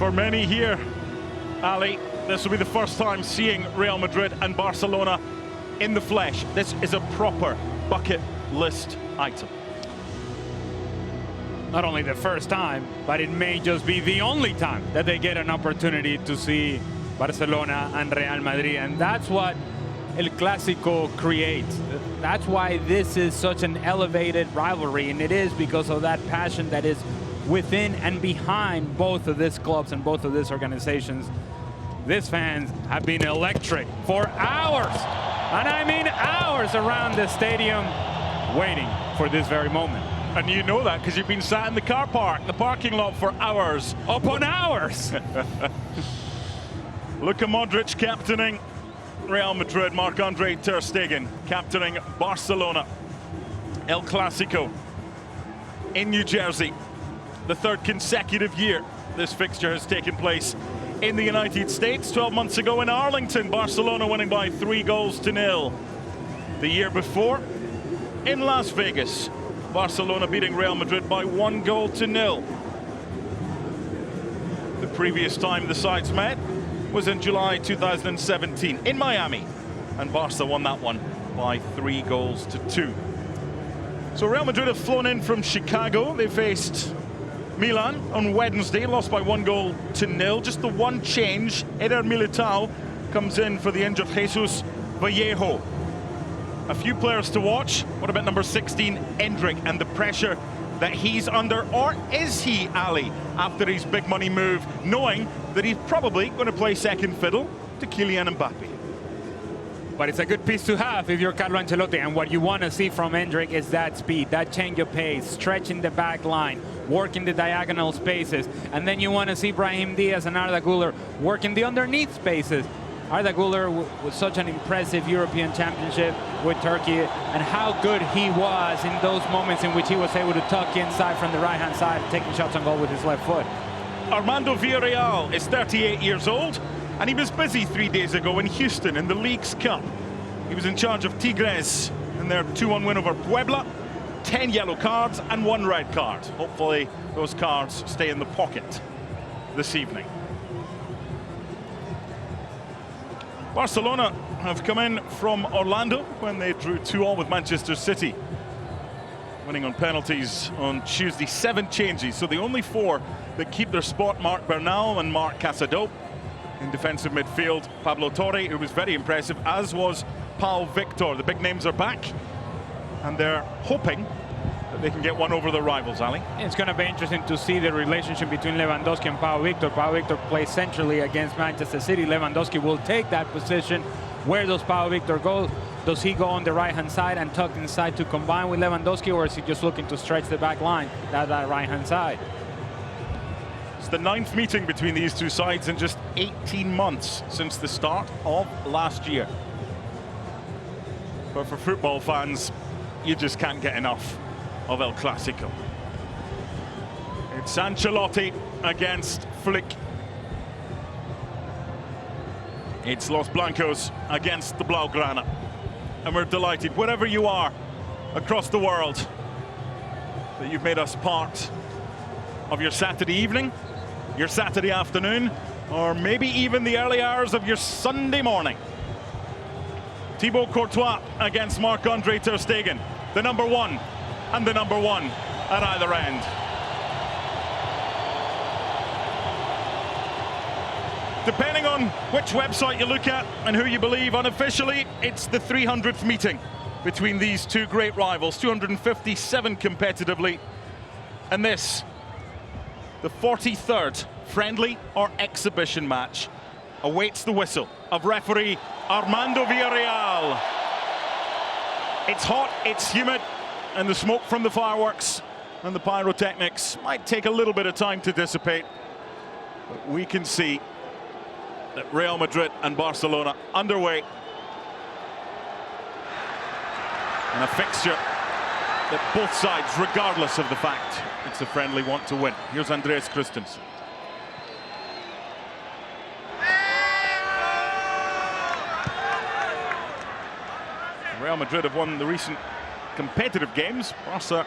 For many here, Ali, this will be the first time seeing Real Madrid and Barcelona in the flesh. This is a proper bucket list item. Not only the first time, but it may just be the only time that they get an opportunity to see Barcelona and Real Madrid. And that's what El Clásico creates. That's why this is such an elevated rivalry, and it is because of that passion that is within and behind both of these clubs and both of these organizations. These fans have been electric for hours, and I mean hours, around the stadium, waiting for this very moment. And you know that because you've been sat in the car park, the parking lot, for hours upon hours. Luka Modric captaining Real Madrid, Marc-Andre ter Stegen captaining Barcelona. El Clásico in New Jersey. The third consecutive year this fixture has taken place in the United States. 12 months ago in Arlington, Barcelona winning by 3-0. The year before in Las Vegas, Barcelona beating Real Madrid by 1-0. The previous time the sides met was in July 2017 in Miami, and Barca won that one by 3-2. So Real Madrid have flown in from Chicago. They faced Milan on Wednesday, lost by 1-0. Just the one change, Eder Militao comes in for the injured Jesus Vallejo. A few players to watch. What about number 16, Endrick, and the pressure that he's under? Or is he, Ali, after his big money move, knowing that he's probably going to play second fiddle to Kylian Mbappe? But it's a good piece to have if you're Carlo Ancelotti, and what you want to see from Endrick is that speed, that change of pace, stretching the back line, working the diagonal spaces, and then you want to see Brahim Diaz and Arda Güler working the underneath spaces. Arda Güler was such an impressive European Championship with Turkey, and how good he was in those moments in which he was able to tuck inside from the right-hand side, taking shots on goal with his left foot. Armando Villarreal is 38 years old, and he was busy 3 days ago in Houston in the Leagues Cup. He was in charge of Tigres in their 2-1 win over Puebla. 10 yellow cards and 1 red card. Hopefully those cards stay in the pocket this evening. Barcelona have come in from Orlando when they drew 2-2 with Manchester City, winning on penalties on Tuesday. 7 changes, so the only 4 that keep their spot: Marc Bernal and Marc Casado. In defensive midfield, Pablo Torre, who was very impressive, as was Pau Victor. The big names are back, and they're hoping that they can get one over their rivals, Ali. It's going to be interesting to see the relationship between Lewandowski and Pau Victor. Pau Victor plays centrally against Manchester City. Lewandowski will take that position. Where does Pau Victor go? Does he go on the right-hand side and tuck inside to combine with Lewandowski, or is he just looking to stretch the back line, that right-hand side? It's the 9th meeting between these two sides in just 18 months since the start of last year. But for football fans, you just can't get enough of El Clásico. It's Ancelotti against Flick. It's Los Blancos against the Blaugrana. And we're delighted, wherever you are across the world, that you've made us part of your Saturday evening, your Saturday afternoon, or maybe even the early hours of your Sunday morning. Thibaut Courtois against Marc-Andre ter Stegen, the number 1 and the number 1 at either end. Depending on which website you look at and who you believe, unofficially, it's the 300th meeting between these two great rivals, 257 competitively, and this, the 43rd friendly or exhibition match, awaits the whistle of referee Armando Villarreal. It's hot, it's humid, and the smoke from the fireworks and the pyrotechnics might take a little bit of time to dissipate, but we can see that Real Madrid and Barcelona underway, and a fixture that both sides, regardless of the fact it's a friendly, want to win. Here's Andreas Christensen. Real Madrid have won the recent competitive games. Barca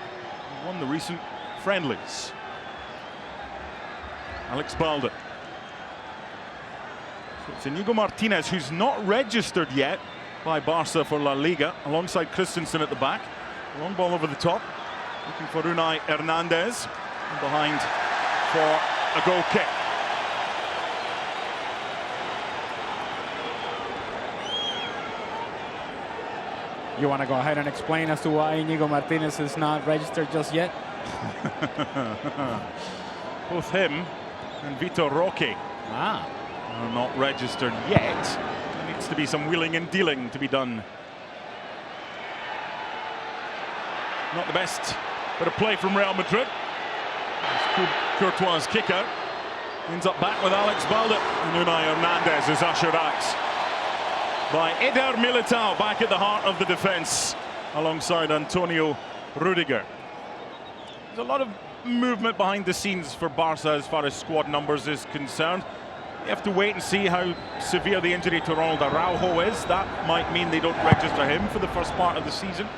won the recent friendlies. Alex Balde It's Inigo Martinez, who's not registered yet by Barca for La Liga, alongside Christensen at the back. Long ball over the top, looking for Unai Hernandez, and behind for a goal kick. You want to go ahead and explain as to why Inigo Martinez is not registered just yet? Both him and Vitor Roque Ah. are not registered yet. There needs to be some wheeling and dealing to be done. Not the best bit of play from Real Madrid. Courtois' kick out ends up back with Alex Balde, and Unai Hernandez is ushered out by Eder Militao, back at the heart of the defense alongside Antonio Rudiger. There's a lot of movement behind the scenes for Barca as far as squad numbers is concerned. You have to wait and see how severe the injury to Ronald Araujo is. That might mean they don't register him for the first part of the season,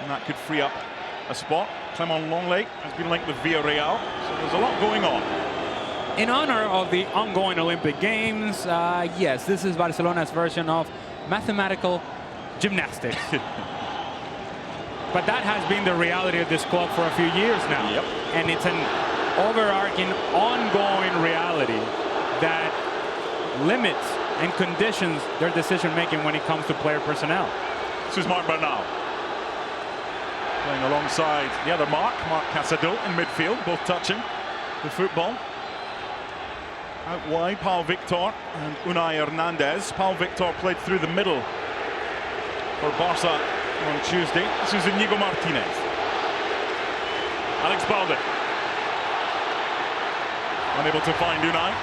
and that could free up a spot. Clement Lenglet has been linked with Villarreal, so there's a lot going on. In honor of the ongoing Olympic Games, yes, this is Barcelona's version of mathematical gymnastics. But that has been the reality of this club for a few years now. Yep. And it's an overarching, ongoing reality that limits and conditions their decision-making when it comes to player personnel. This is Marc Bernal playing alongside the other Marc Casado in midfield, both touching the football. Out wide, Pau Victor and Unai Hernandez. Pau Victor played through the middle for Barca on Tuesday. This is Inigo Martinez. Alex Balde unable to find Unai.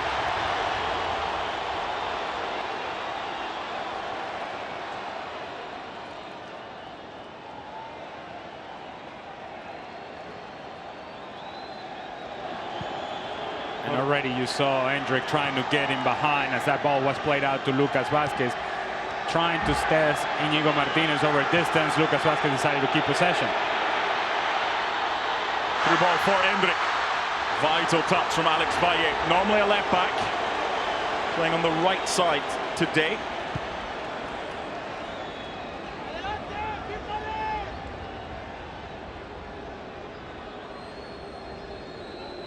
And already you saw Endrick trying to get in behind as that ball was played out to Lucas Vázquez, trying to test Inigo Martinez over distance. Lucas Vázquez decided to keep possession. Through ball for Endrick. Vital touch from Alex Valle. Normally a left back, playing on the right side today.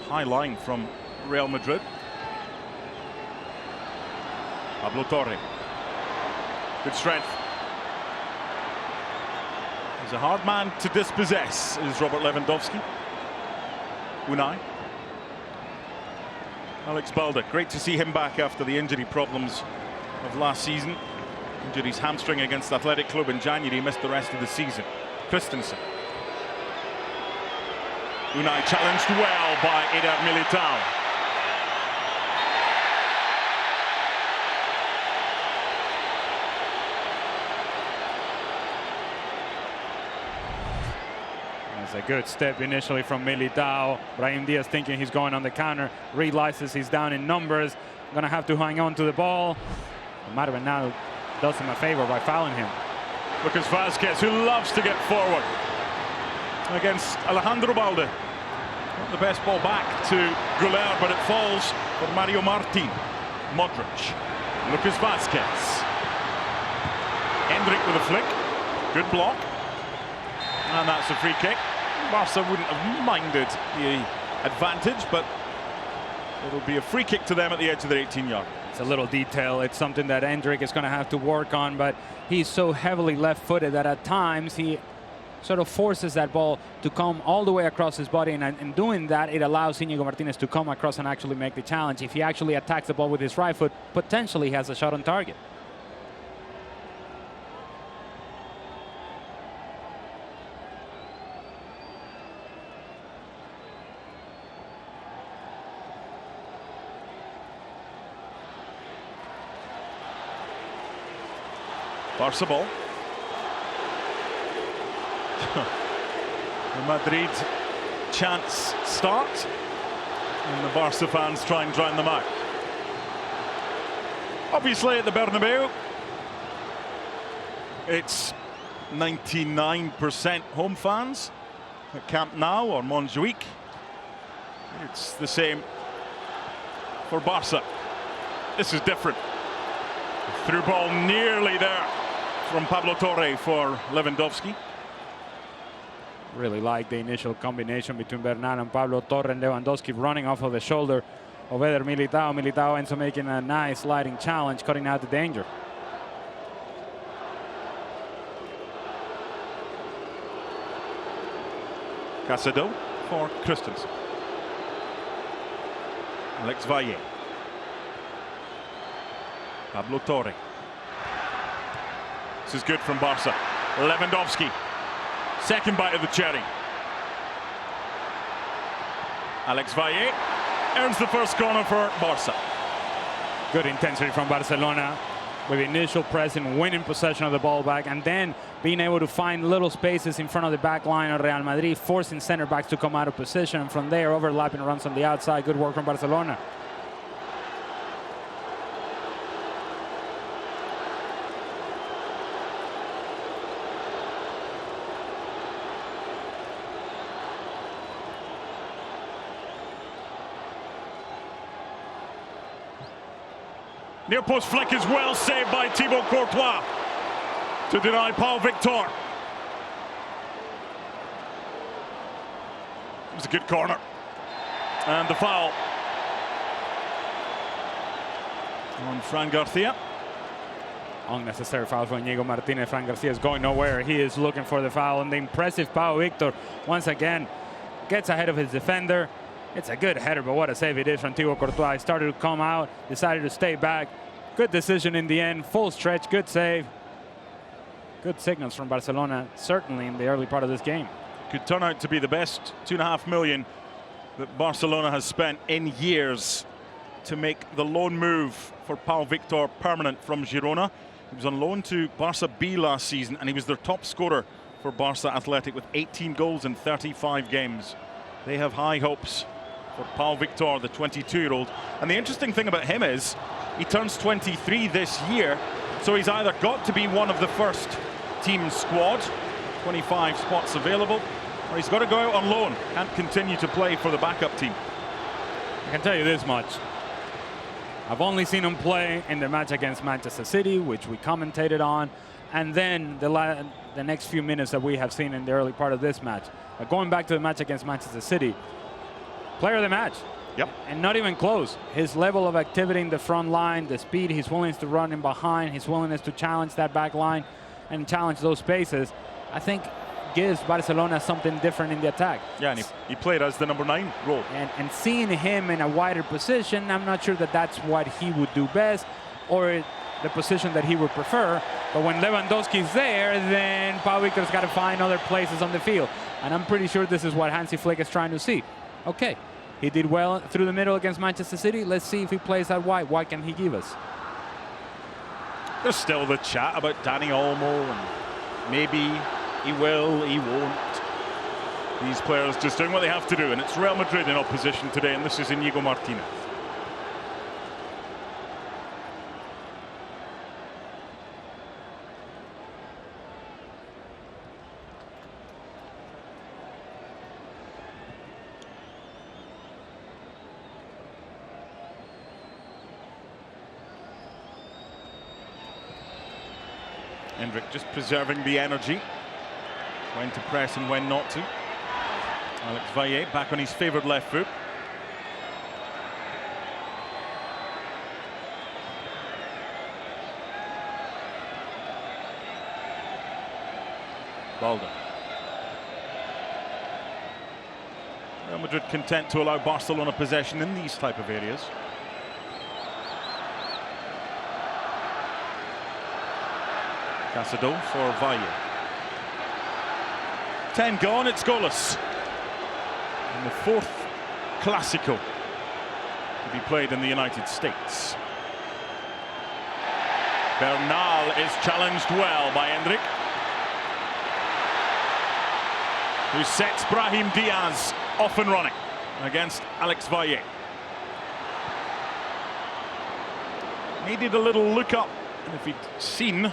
High line from Real Madrid. Pablo Torre. Good strength. He's a hard man to dispossess, is Robert Lewandowski. Unai. Alex Balde. Great to see him back after the injury problems of last season. Injured his hamstring against Athletic Club in January. He missed the rest of the season. Christensen. Unai challenged well by Eder Militao. That's a good step initially from Militao. Brahim Diaz thinking he's going on the counter, realizes he's down in numbers, gonna have to hang on to the ball. Marvin now does him a favor by fouling him. Lucas Vázquez, who loves to get forward against Alejandro Balde. Not the best ball back to Güler, but it falls for Mario Martin. Modric. Lucas Vázquez. Endrick with a flick. Good block. And that's a free kick. Barca wouldn't have minded the advantage, but it'll be a free kick to them at the edge of their 18-yard. It's a little detail. It's something that Endrick is going to have to work on, but he's so heavily left-footed that at times he sort of forces that ball to come all the way across his body, and in doing that, it allows Inigo Martinez to come across and actually make the challenge. If he actually attacks the ball with his right foot, potentially he has a shot on target. Barca ball. The Madrid chance starts, and the Barca fans try and drown them out. Obviously at the Bernabeu, it's 99% home fans. At Camp Nou or Montjuic, it's the same for Barca. This is different. Through ball nearly there from Pablo Torre for Lewandowski. Really like the initial combination between Bernal and Pablo Torre, and Lewandowski running off of the shoulder of Eder Militao. Militao ends up making a nice sliding challenge, cutting out the danger. Casado for Christensen. Alex Valle. Pablo Torre. This is good from Barca. Lewandowski. Second bite of the cherry. Alex Valle earns the first corner for Barca. Good intensity from Barcelona, with initial pressing, winning possession of the ball back, and then being able to find little spaces in front of the back line of Real Madrid, forcing center backs to come out of position, and from there overlapping runs on the outside. Good work from Barcelona. Near post flick is well saved by Thibaut Courtois to deny Pau Victor. It was a good corner. And the foul on Fran Garcia. Unnecessary foul for Íñigo Martínez. Fran Garcia is going nowhere. He is looking for the foul, and the impressive Pau Victor once again gets ahead of his defender. It's a good header, but what a save it is from Thibaut Courtois. He started to come out, decided to stay back. Good decision in the end, full stretch, good save. Good signals from Barcelona, certainly in the early part of this game. Could turn out to be the best $2.5 million that Barcelona has spent in years to make the loan move for Pau Victor permanent from Girona. He was on loan to Barca B last season, and he was their top scorer for Barca Athletic with 18 goals in 35 games. They have high hopes for Pau Victor, the 22-year-old. And the interesting thing about him is he turns 23 this year, so he's either got to be one of the first team squad, 25 spots available, or he's got to go out on loan and continue to play for the backup team. I can tell you this much. I've only seen him play in the match against Manchester City, which we commentated on, and then the next few minutes that we have seen in the early part of this match. But going back to the match against Manchester City, player of the match. Yep. And not even close. His level of activity in the front line, the speed, his willingness to run in behind, his willingness to challenge that back line and challenge those spaces, I think gives Barcelona something different in the attack. Yeah, and he played as the number 9 role. And seeing him in a wider position, I'm not sure that that's what he would do best or the position that he would prefer. But when Lewandowski's there, then Pau Victor's got to find other places on the field. And I'm pretty sure this is what Hansi Flick is trying to see. Okay, he did well through the middle against Manchester City. Let's see if he plays that wide. What can he give us? There's still the chat about Dani Olmo, and maybe he will, he won't. These players just doing what they have to do, and it's Real Madrid in opposition today, and this is Íñigo Martínez. Endrick just preserving the energy, when to press and when not to. Alex Valle back on his favoured left foot. Balda. Real Madrid content to allow Barcelona possession in these type of areas. Casado for Valle. 10 gone, it's goalless. And the 4th Clásico to be played in the United States. Bernal is challenged well by Endrick, who sets Brahim Diaz off and running against Alex Valle. Needed a little look up, and if he'd seen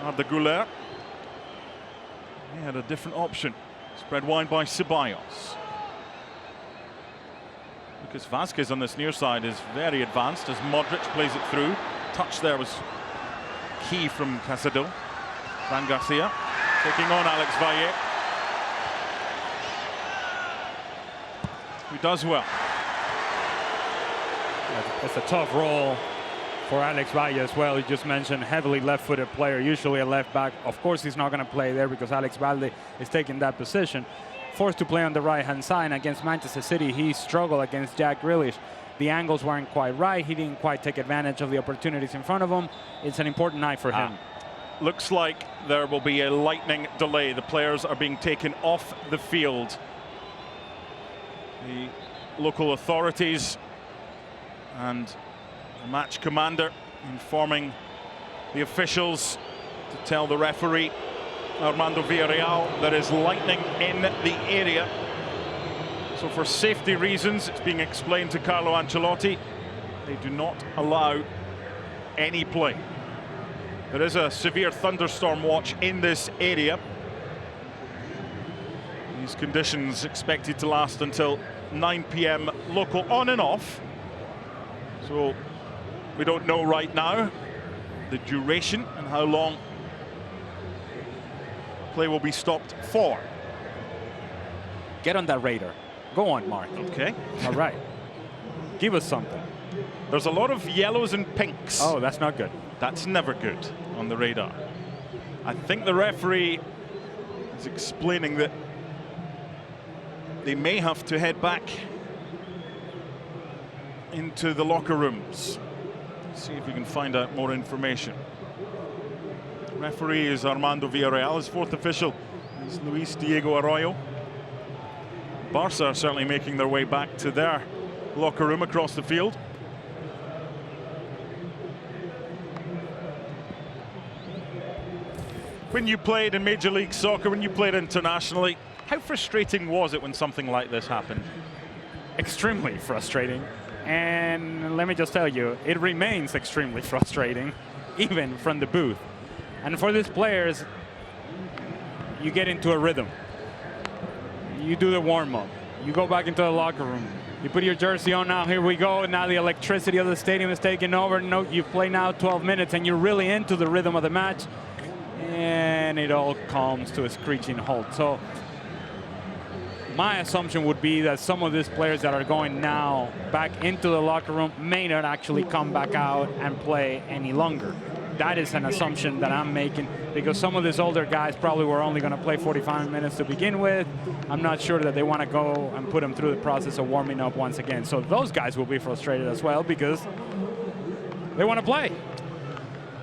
Arda Güler, he had a different option. Spread wide by Ceballos. Lucas Vázquez on this near side is very advanced as Modric plays it through. touch there was key from Casado. Fran Garcia taking on Alex Valle, who does well. It's a tough role for Alex Valle as well. You just mentioned heavily left-footed player, usually a left back. Of course, he's not going to play there because Alex Valle is taking that position. Forced to play on the right-hand side. Against Manchester City, he struggled against Jack Grealish. The angles weren't quite right. He didn't quite take advantage of the opportunities in front of him. It's an important night for him. Looks like there will be a lightning delay. The players are being taken off the field. The local authorities and the match commander informing the officials to tell the referee, Armando Villarreal, there is lightning in the area. So for safety reasons, it's being explained to Carlo Ancelotti, they do not allow any play. There is a severe thunderstorm watch in this area. These conditions expected to last until 9 p.m. local, on and off. So we don't know right now the duration and how long play will be stopped for. Get on that radar. Go on, Mark. Okay. All right. Give us something. There's a lot of yellows and pinks. Oh, that's not good. That's never good on the radar. I think the referee is explaining that they may have to head back into the locker rooms. See if we can find out more information. Referee is Armando Villarreal. His fourth official is Luis Diego Arroyo. Barca are certainly making their way back to their locker room across the field. When you played in Major League Soccer, when you played internationally, how frustrating was it when something like this happened? Extremely frustrating. And let me just tell you, it remains extremely frustrating, even from the booth. And for these players, you get into a rhythm. You do the warm-up. You go back into the locker room. You put your jersey on now, here we go. Now the electricity of the stadium is taking over. No, you play now 12 minutes and you're really into the rhythm of the match. And it all comes to a screeching halt. So my assumption would be that some of these players that are going now back into the locker room may not actually come back out and play any longer. That is an assumption that I'm making because some of these older guys probably were only going to play 45 minutes to begin with. I'm not sure that they want to go and put them through the process of warming up once again. So those guys will be frustrated as well because they want to play.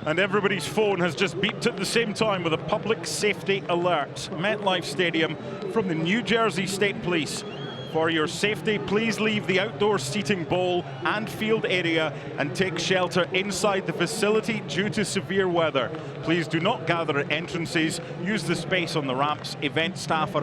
And everybody's phone has just beeped at the same time with a public safety alert. MetLife Stadium from the New Jersey State Police. For your safety, please leave the outdoor seating bowl and field area and take shelter inside the facility due to severe weather. Please do not gather at entrances. Use the space on the ramps. Event staff are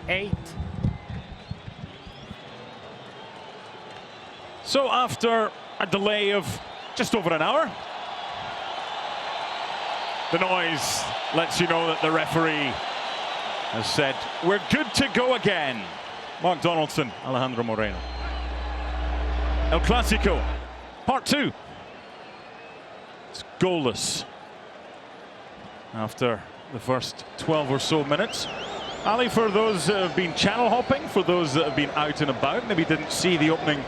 8. So after a delay of just over an hour, the noise lets you know that the referee has said, we're good to go again. Mark Donaldson, Alejandro Moreno. El Clasico, part 2. It's goalless after the first 12 or so minutes. Ali, for those that have been channel hopping, for those that have been out and about, maybe didn't see the opening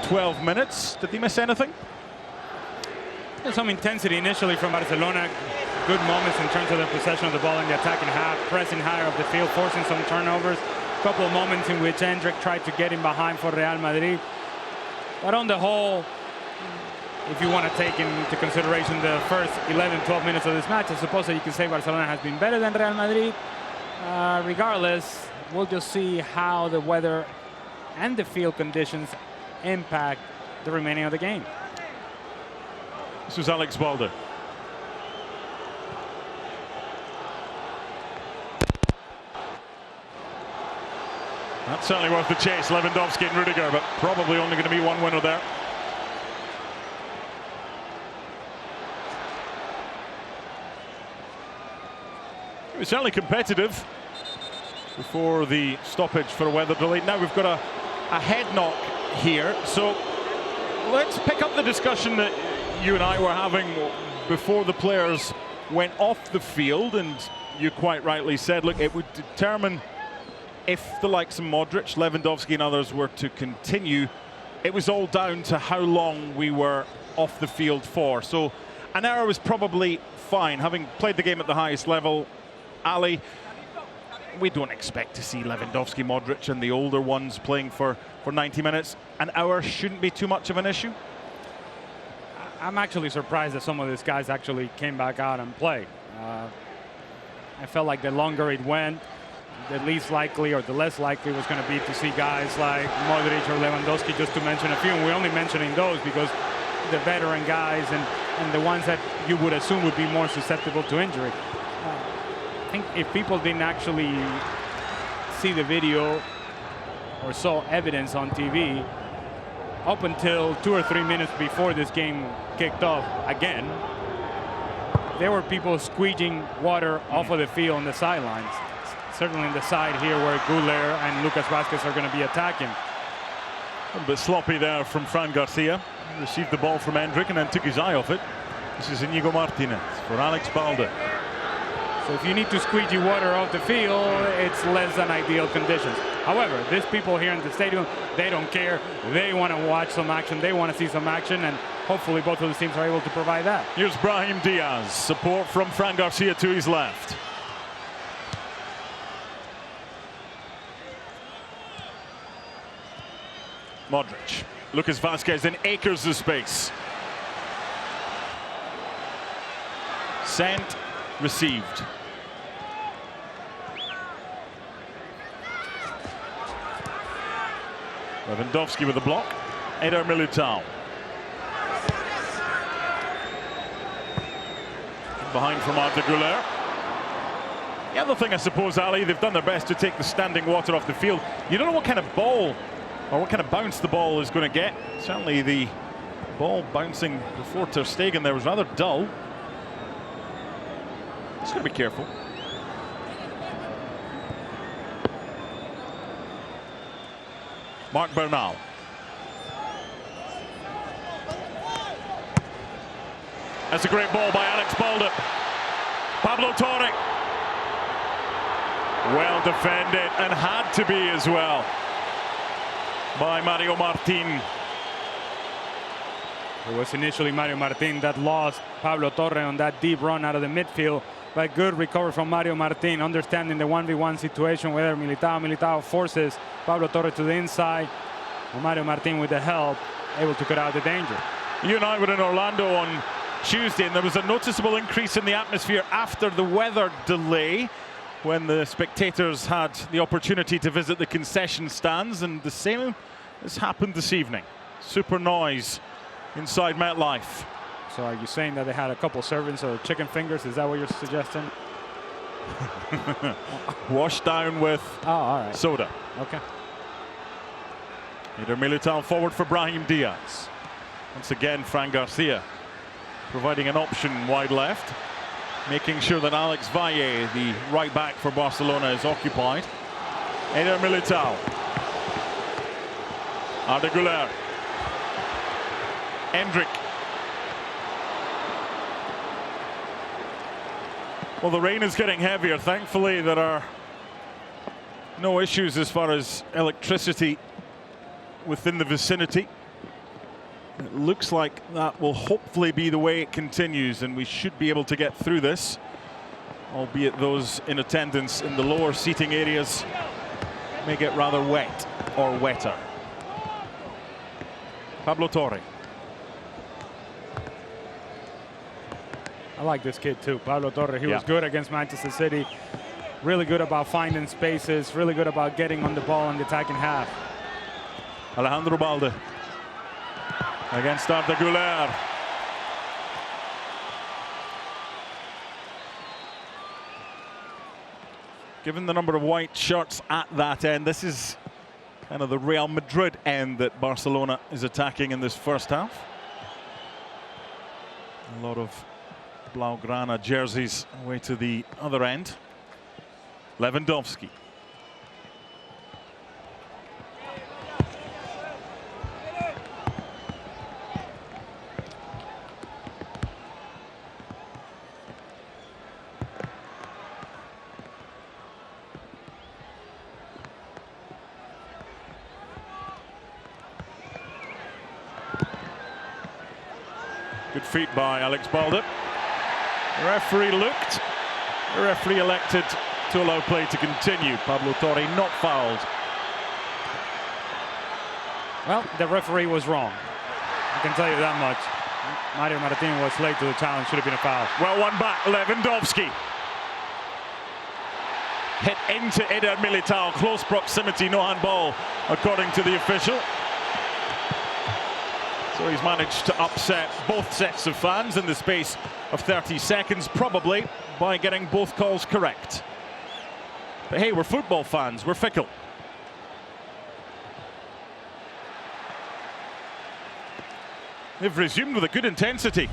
12 minutes, did they miss anything? There's some intensity initially from Barcelona. Good moments in terms of the possession of the ball in the attacking half, pressing higher up the field, forcing some turnovers. A couple of moments in which Endrick tried to get in behind for Real Madrid. But on the whole, if you want to take into consideration the first 11, 12 minutes of this match, I suppose that you can say Barcelona has been better than Real Madrid. Regardless, we'll just see how the weather and the field conditions impact the remaining of the game. This was Alex Balde. That's certainly worth the chase, Lewandowski and Rudiger, but probably only going to be one winner there. It was certainly competitive before the stoppage for a weather delay. Now we've got a head knock here, so let's pick up the discussion that you and I were having before the players went off the field, and you quite rightly said, look, it would determine if the likes of Modric, Lewandowski and others were to continue. It was all down to how long we were off the field for. So an hour was probably fine. Having played the game at the highest level, Ali, we don't expect to see Lewandowski, Modric and the older ones playing for 90 minutes. An hour shouldn't be too much of an issue. I'm actually surprised that some of these guys actually came back out and played. I felt like the longer it went, the least likely or the less likely was going to be to see guys like Modric or Lewandowski, just to mention a few. And we're only mentioning those because the veteran guys and the ones that you would assume would be more susceptible to injury. I think if people didn't actually see the video or saw evidence on TV up until 2 or 3 minutes before this game kicked off again, there were people squeegeeing water off of the field on the sidelines. Certainly in the side here where Güler and Lucas Vázquez are going to be attacking. A little bit sloppy there from Fran Garcia. Received the ball from Endrick and then took his eye off it. This is Inigo Martinez for Alex Balde. So if you need to squeegee water off the field, it's less than ideal conditions. However, these people here in the stadium, they don't care. They want to watch some action. They want to see some action, and hopefully both of the teams are able to provide that. Here's Brahim Diaz. Support from Fran Garcia to his left. Modric. Lucas Vázquez in acres of space. Sent, received. Lewandowski with the block. Eder Militao. Behind from Arda Güler. The other thing, I suppose, Ali, they've done their best to take the standing water off the field. You don't know what kind of ball or what kind of bounce the ball is going to get. Certainly the ball bouncing before Ter Stegen there was rather dull. Just got to be careful. Marc Bernal. That's a great ball by Alex Balde. Pablo Torre. Well defended, and had to be as well, by Mario Martin. It was initially Mario Martin that lost Pablo Torre on that deep run out of the midfield, but good recovery from Mario Martin, understanding the 1v1 situation where Militao forces Pablo Torre to the inside, and Mario Martin with the help able to cut out the danger. You and I were in Orlando on Tuesday, and there was a noticeable increase in the atmosphere after the weather delay, when the spectators had the opportunity to visit the concession stands, and the same has happened this evening. Super noise inside MetLife. So are you saying that they had a couple servings of chicken fingers? Is that what you're suggesting? Washed down with all right. soda. Okay. Eder Militao forward for Brahim Diaz. Once again, Fran Garcia providing an option wide left, making sure that Alex Valle, the right back for Barcelona, is occupied. Eder Militao. Arda Güler. Endrick. Well, the rain is getting heavier. Thankfully, there are no issues as far as electricity within the vicinity. It looks like that will hopefully be the way it continues, and we should be able to get through this, albeit those in attendance in the lower seating areas may get rather wet or wetter. Pablo Torre. I like this kid too, Pablo Torre. He was good against Manchester City. Really good about finding spaces. Really good about getting on the ball in the attacking half. Alejandro Balde against Arda Güler. Given the number of white shirts at that end, this is kind of the Real Madrid end that Barcelona is attacking in this first half. A lot of Blaugrana jerseys away to the other end. Lewandowski. Good feet by Alex Balde. The referee looked. The referee elected to allow play to continue. Pablo Torre not fouled. Well, the referee was wrong. I can tell you that much. Mario Martin was late to the challenge. Should have been a foul. Well, one back. Lewandowski. Hit into Eder Militao. Close proximity. No handball, according to the official. So he's managed to upset both sets of fans in the space of 30 seconds, probably by getting both calls correct. But hey, we're football fans, we're fickle. They've resumed with a good intensity.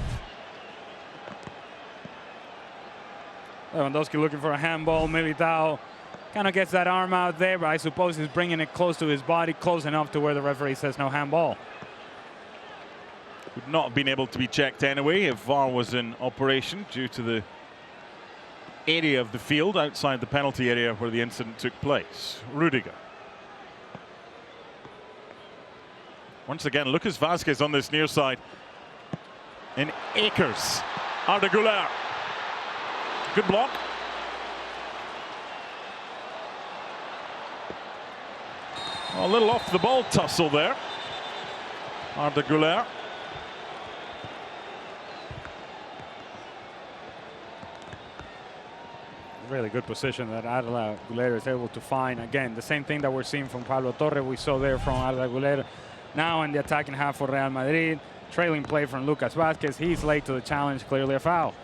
Lewandowski looking for a handball. Militao kind of gets that arm out there, but I suppose he's bringing it close to his body, close enough to where the referee says no handball. Would not have been able to be checked anyway if VAR was in operation due to the area of the field outside the penalty area where the incident took place. Rudiger. Once again, Lucas Vazquez on this near side. In Akers. Arda Güler. Good block. A little off the ball tussle there. Arda Güler. Really good position that Arda Güler is able to find. Again, the same thing that we're seeing from Pablo Torre, we saw there from Arda Güler. Now in the attacking half for Real Madrid. Trailing play from Lucas Vazquez. He's late to the challenge, clearly a foul.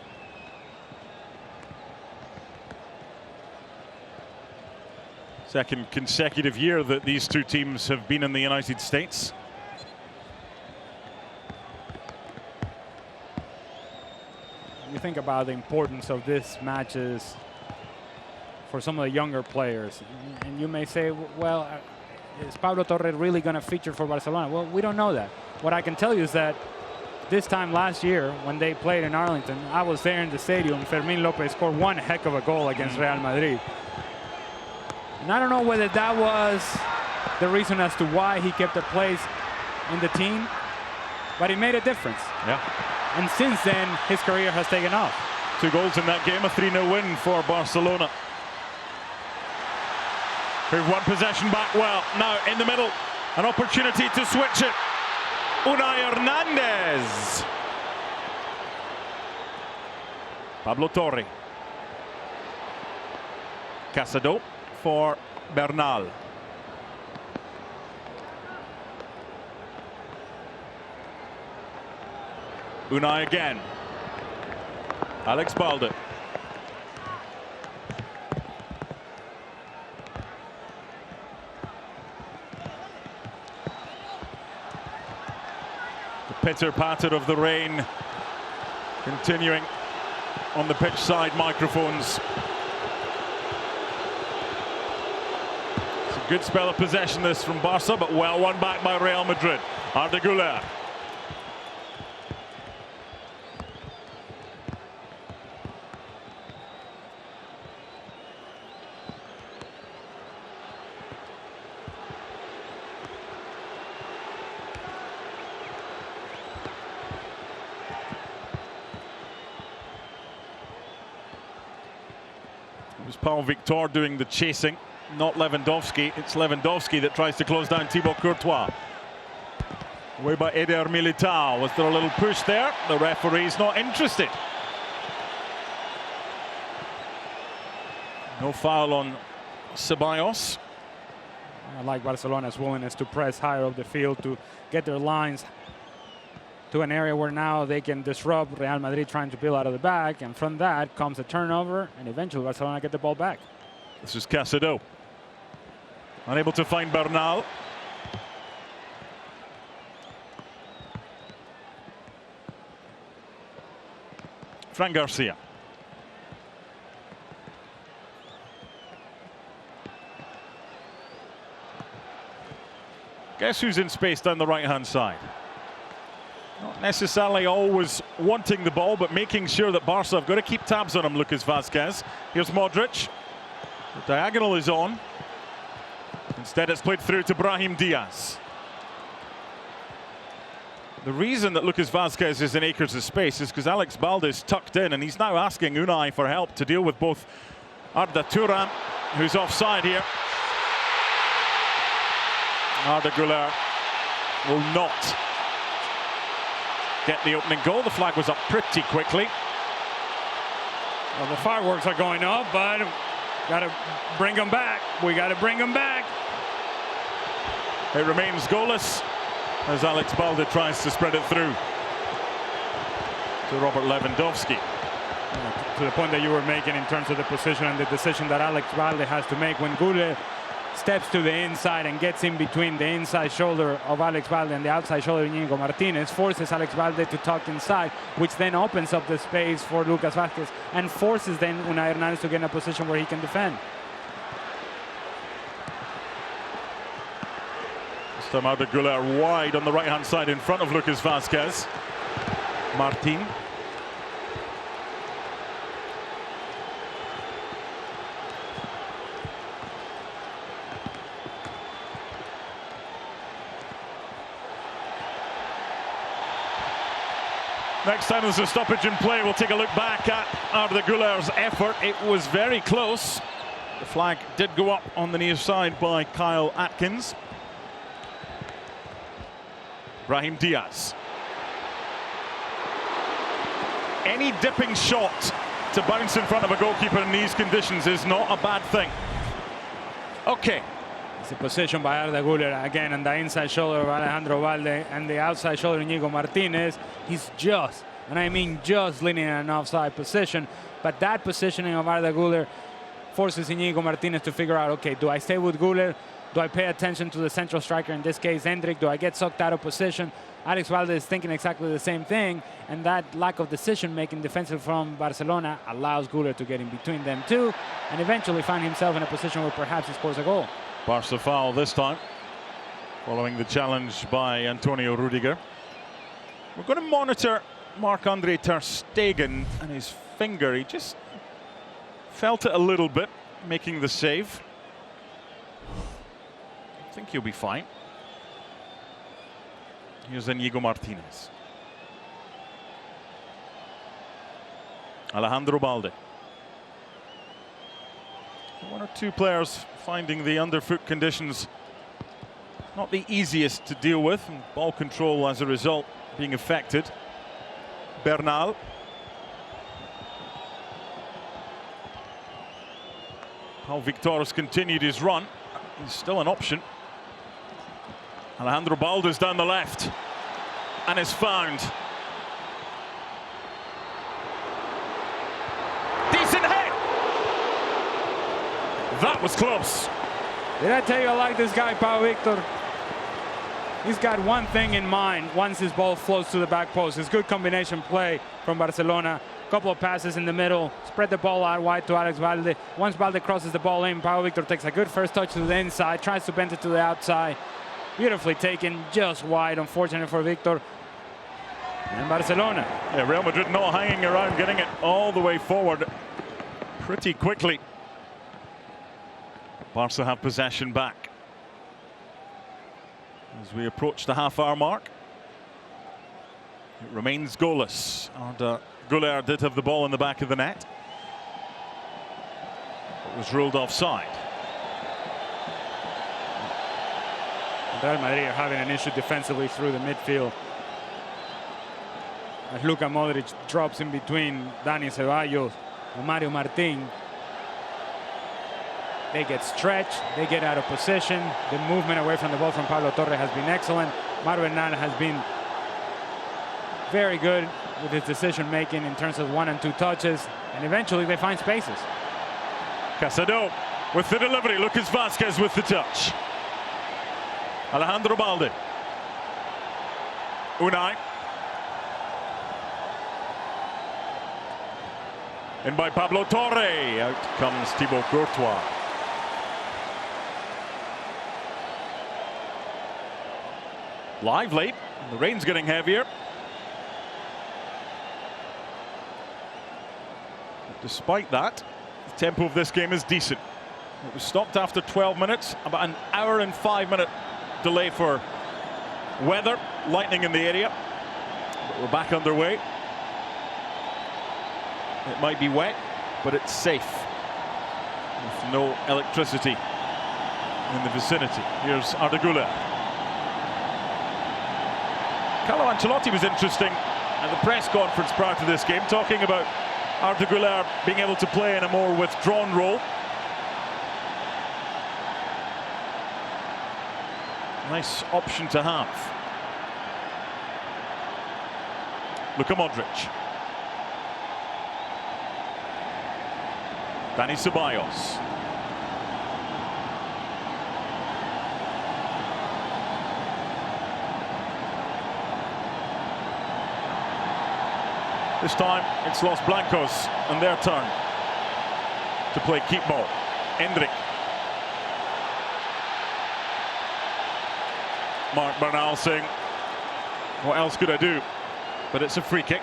Second consecutive year that these two teams have been in the United States. You think about the importance of these matches for some of the younger players, and you may say, well, is Pablo Torre really going to feature for Barcelona? Well, we don't know that. What I can tell you is that this time last year, when they played in Arlington, I was there in the stadium. Fermín López scored one heck of a goal against Real Madrid. And I don't know whether that was the reason as to why he kept a place in the team, but it made a difference. Yeah. And since then, his career has taken off. 2 goals in that game, a 3-0 win for Barcelona. Who've won possession back well. Now in the middle, an opportunity to switch it. Unai Hernandez. Pablo Torre. Casado for Bernal. Unai again. Alex Balde. pitter-patter of the rain continuing on the pitch side microphones. It's a good spell of possession this from Barca, but well won back by Real Madrid. Arda Güler. It was Paul Victor doing the chasing, not Lewandowski. It's Lewandowski that tries to close down Thibaut Courtois. Away by Eder Militao. Was there a little push there? The referee's not interested. No foul on Ceballos. I like Barcelona's willingness to press higher up the field to get their lines to an area where now they can disrupt Real Madrid trying to build out of the back, and from that comes a turnover, and eventually Barcelona get the ball back. This is Casado. Unable to find Bernal. Fran Garcia. Guess who's in space down the right-hand side? Not necessarily always wanting the ball, but making sure that Barca have got to keep tabs on him. Lucas Vazquez. Here's Modric. The diagonal is on. Instead, it's played through to Brahim Diaz. The reason that Lucas Vazquez is in acres of space is because Alex Balde is tucked in, and he's now asking Unai for help to deal with both Arda Turan, who's offside here. Arda Güler will not get the opening goal. The flag was up pretty quickly. Well, the fireworks are going up, but got to bring them back. We got to bring them back. It remains goalless as Alex Balde tries to spread it through to Robert Lewandowski. To the point that you were making in terms of the position and the decision that Alex Balde has to make when Güler steps to the inside and gets in between the inside shoulder of Alex Balde and the outside shoulder of Íñigo Martínez, forces Alex Balde to tuck inside, which then opens up the space for Lucas Vazquez and forces then Unai Hernandez to get in a position where he can defend. This time Arda Güler wide on the right-hand side in front of Lucas Vazquez. Martín. Next time there's a stoppage in play, we'll take a look back at Arda Güler's effort. It was very close. The flag did go up on the near side by Kyle Atkins. Brahim Diaz. Any dipping shot to bounce in front of a goalkeeper in these conditions is not a bad thing. Okay. It's a position by Arda Güler again on the inside shoulder of Alejandro Balde and the outside shoulder of Íñigo Martínez. He's just, and I mean just, leaning in an offside position. But that positioning of Arda Güler forces Íñigo Martínez to figure out, okay, do I stay with Güler? Do I pay attention to the central striker, in this case, Endrick? Do I get sucked out of position? Alex Balde is thinking exactly the same thing, and that lack of decision-making defensive from Barcelona allows Güler to get in between them too, and eventually find himself in a position where perhaps he scores a goal. Barca foul this time, following the challenge by Antonio Rudiger. We're going to monitor Marc-Andre ter Stegen and his finger. He just felt it a little bit, making the save. I think he'll be fine. Here's Íñigo Martínez. Alejandro Balde. One or two players finding the underfoot conditions not the easiest to deal with, and ball control as a result being affected. Bernal. Paul Victor has continued his run. He's still an option. Alejandro Balde's down the left and is found. Decent hit! That was close. Did I tell you I like this guy, Paul Victor? he's got one thing in mind once his ball flows to the back post. It's good combination play from Barcelona. Couple of passes in the middle, spread the ball out wide to Alex Balde. Once Balde crosses the ball in, Pau Victor takes a good first touch to the inside, tries to bend it to the outside. Beautifully taken, just wide, unfortunate for Victor. And Barcelona. Yeah, Real Madrid not hanging around, getting it all the way forward pretty quickly. Barca have possession back as we approach the half-hour mark. It remains goalless. Arda Güler did have the ball in the back of the net. It was ruled offside. Real Madrid are having an issue defensively through the midfield. As Luka Modric drops in between Dani Ceballos and Mario Martin. They get stretched, they get out of position. The movement away from the ball from Pablo Torre has been excellent. Mario Hernan has been very good with his decision making in terms of 1 and 2 touches, and eventually they find spaces. Casado with the delivery. Lucas Vázquez with the touch. Alejandro Balde. Unai. In by Pablo Torre. Out comes Thibaut Courtois. Lively. The rain's getting heavier. Despite that, the tempo of this game is decent. It was stopped after 12 minutes, about an hour and 5-minute delay for weather, lightning in the area. But we're back underway. It might be wet, but it's safe with no electricity in the vicinity. Here's Arda Güler. Carlo Ancelotti was interesting at the press conference prior to this game, talking about Arda Güler being able to play in a more withdrawn role. Nice option to have. Luka Modric. Dani Ceballos. This time it's Los Blancos and their turn to play keep ball. Endrick. Marc Bernal saying, what else could I do? But it's a free kick.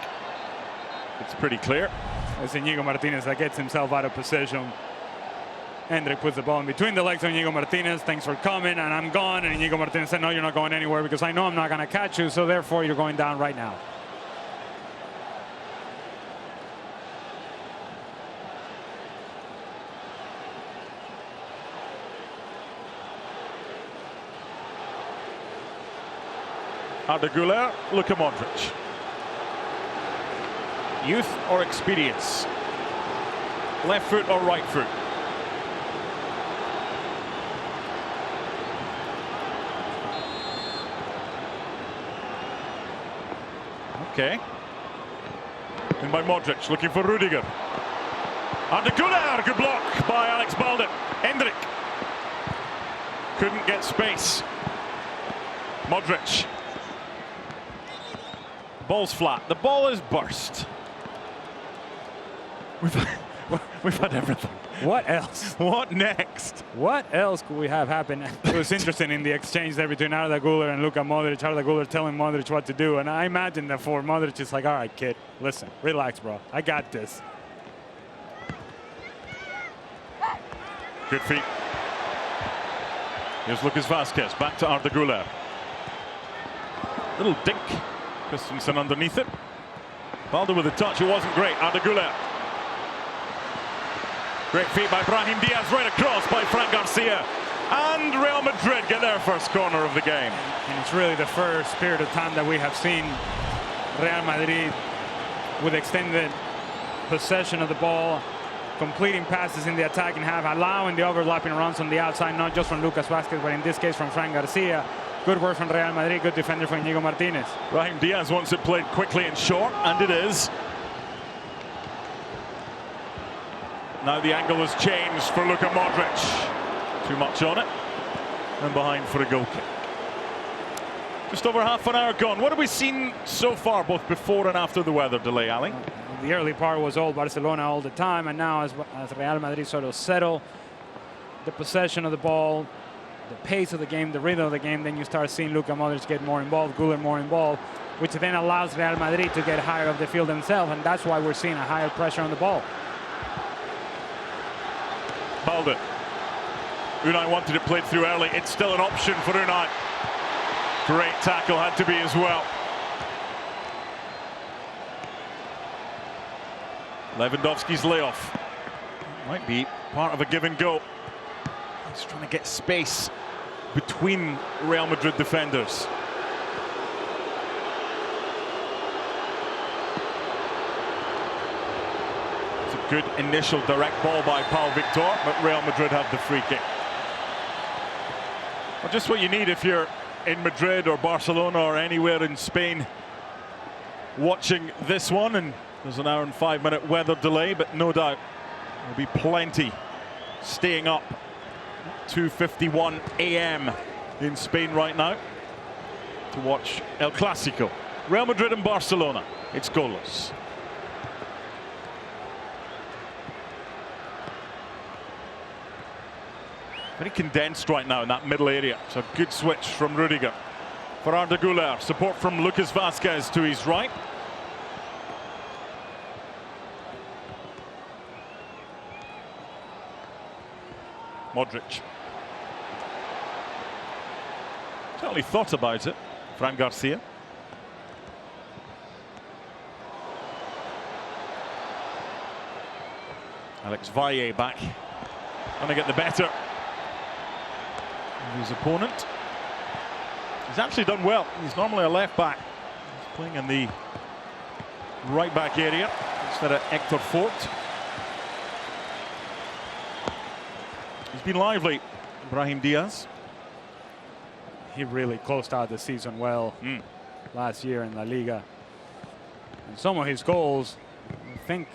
It's pretty clear. It's Íñigo Martínez that gets himself out of position. Endrick puts the ball in between the legs of Íñigo Martínez. Thanks for coming, and I'm gone. And Íñigo Martínez said, no, you're not going anywhere because I know I'm not going to catch you, so therefore you're going down right now. Arda Güler, Luka Modric. Youth or experience? Left foot or right foot? Okay. In by Modric, looking for Rudiger. Arda Güler, good block by Alex Balde. Endrick. Couldn't get space. Modric. Ball's flat. The ball is burst. We've had everything. What else? What next? What else could we have happen? It was interesting in the exchange there between Arda Güler and Luka Modric. Arda Güler telling Modric what to do. And I imagine that for Modric, it's like, all right, kid, listen, relax, bro. I got this. Good feet. Here's Lucas Vázquez. Back to Arda Güler. Little dink. Christensen underneath it. Balde with a touch. It wasn't great. Arda Güler. Great feet by Brahim Diaz, right across by Fran Garcia. And Real Madrid get their first corner of the game. And it's really the first period of time that we have seen Real Madrid with extended possession of the ball, completing passes in the attacking half, allowing the overlapping runs on the outside, not just from Lucas Vázquez, but in this case from Fran Garcia. Good work from Real Madrid, good defender from Íñigo Martínez. Brahim Diaz wants it played quickly and short, and it is. Now the angle has changed for Luka Modric. Too much on it. And behind for a goal kick. Just over half an hour gone. What have we seen so far, both before and after the weather delay, Ali? The early part was all Barcelona all the time, and now as Real Madrid sort of settle the possession of the ball, the pace of the game, the rhythm of the game, then you start seeing Luka Modric get more involved, Güler more involved, which then allows Real Madrid to get higher up the field themselves, and that's why we're seeing a higher pressure on the ball. Balde. Unai wanted it played through early. It's still an option for Unai. Great tackle had to be as well. Lewandowski's layoff might be part of a give and go. He's trying to get space between Real Madrid defenders. It's a good initial direct ball by Pau Victor, but Real Madrid have the free kick. Well, just what you need if you're in Madrid or Barcelona or anywhere in Spain watching this one. And there's an hour and 5-minute weather delay, but no doubt there'll be plenty staying up. 2:51 a.m. in Spain right now to watch El Clásico. Real Madrid and Barcelona. It's goalless. Very condensed right now in that middle area. It's a good switch from Rudiger. For Arda Güler, support from Lucas Vázquez to his right. Modric. Certainly thought about it. Fran Garcia. Alex Valle back. Trying to get the better of his opponent. He's actually done well. He's normally a left back. He's playing in the right back area instead of Hector Fort. He's been lively, Brahim Diaz. He really closed out the season well last year in La Liga. And some of his goals, think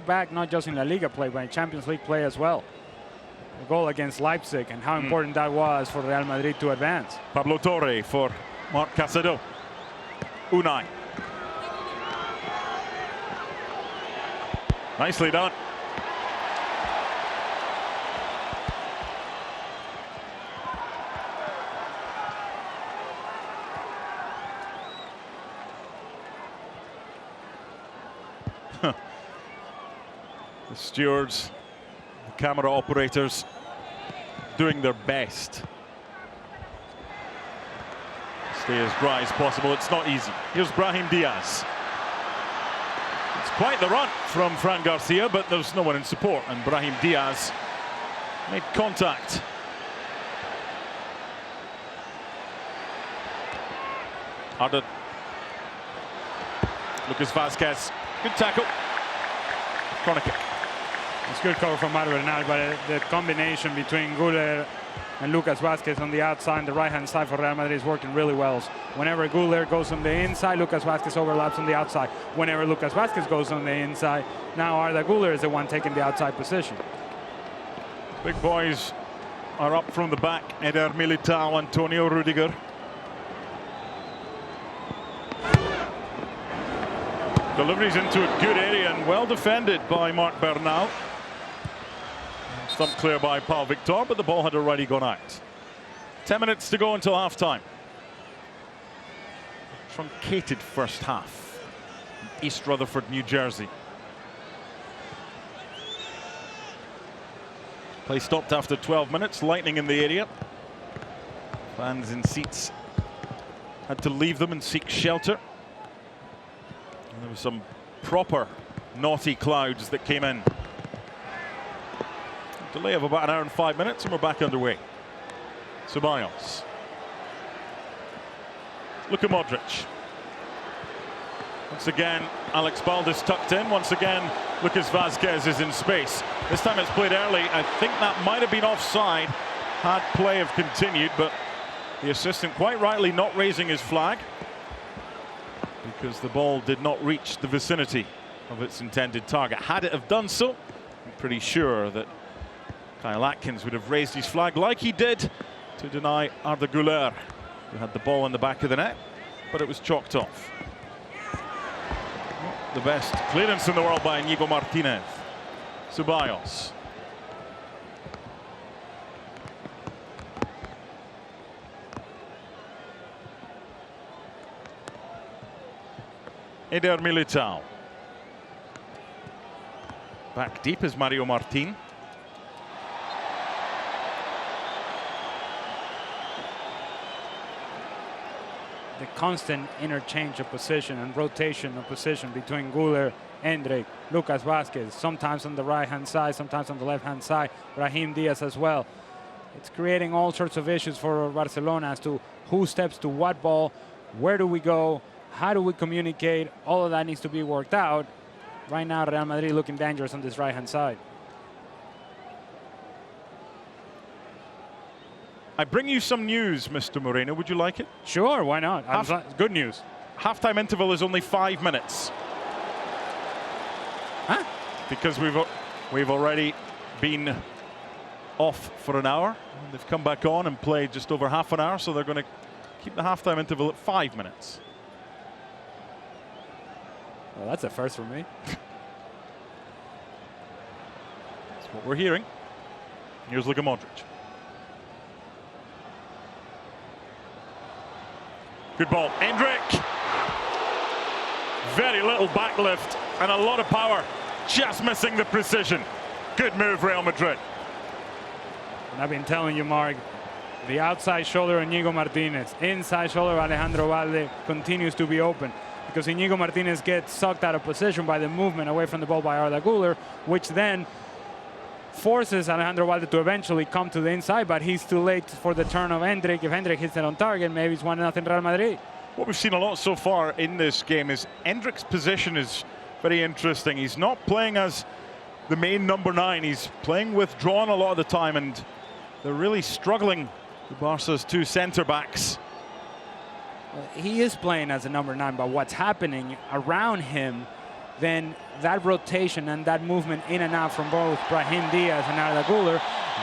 back not just in La Liga play, but in Champions League play as well. The goal against Leipzig and how important that was for Real Madrid to advance. Pablo Torre for Marc Casado. Unai. Nicely done. The stewards, the camera operators doing their best. Stay as dry as possible. It's not easy. Here's Brahim Diaz. It's quite the run from Fran Garcia, but there's no one in support, and Brahim Diaz made contact. Arda. Lucas Vázquez. Good tackle. Kroenke. It's good cover from Mario Bernal, but the combination between Güler and Lucas Vázquez on the outside and the right-hand side for Real Madrid is working really well. Whenever Güler goes on the inside, Lucas Vázquez overlaps on the outside. Whenever Lucas Vázquez goes on the inside, now Arda Güler is the one taking the outside position. Big boys are up from the back. Eder Militao, Antonio Rudiger. Deliveries into a good area and well defended by Marc Bernal. Stumped clear by Pau Victor, but the ball had already gone out. 10 minutes to go until half-time. Truncated first half. East Rutherford, New Jersey. Play stopped after 12 minutes. Lightning in the area. Fans in seats had to leave them and seek shelter. And there were some proper naughty clouds that came in. A delay of about an hour and 5 minutes, and we're back underway. Ceballos. Luka Modric. Once again, Alex Balde's tucked in. Once again, Lucas Vázquez is in space. This time it's played early. I think that might have been offside had play have continued, but the assistant quite rightly not raising his flag, because the ball did not reach the vicinity of its intended target. Had it have done so, I'm pretty sure that Kyle Atkins would have raised his flag like he did to deny Arda Güler who had the ball in the back of the net, but it was chalked off. The best clearance in the world by Íñigo Martínez. Ceballos. Eder Militao. Back deep is Mario Martin. The constant interchange of position and rotation of position between Güler, Endrick, Lucas Vázquez, sometimes on the right-hand side, sometimes on the left-hand side, Brahim Diaz as well. It's creating all sorts of issues for Barcelona as to who steps to what ball, where do we go, how do we communicate. All of that needs to be worked out. Right now, Real Madrid looking dangerous on this right-hand side. I bring you some news, Mr. Moreno. Would you like it? Sure, why not? Good news. Halftime interval is only 5 minutes. Huh? Because we've already been off for an hour. They've come back on and played just over half an hour, so they're going to keep the halftime interval at 5 minutes. Well, that's a first for me. That's what we're hearing. Here's Luka Modric. Good ball. Endrick. Very little backlift and a lot of power. Just missing the precision. Good move, Real Madrid. And I've been telling you, Mark, the outside shoulder of Íñigo Martínez, inside shoulder of Alejandro Balde continues to be open, because Íñigo Martínez gets sucked out of position by the movement away from the ball by Arda Güler, which then forces Alejandro Balde to eventually come to the inside, but he's too late for the turn of Endrick. If Endrick hits it on target, maybe it's 1-0 Real Madrid. What we've seen a lot so far in this game is Endrick's position is very interesting. He's not playing as the main number 9. He's playing withdrawn a lot of the time, and they're really struggling, the Barca's two centre-backs. Well, he is playing as a number 9, but what's happening around him, then that rotation and that movement in and out from both Brahim Diaz and Arda Güler,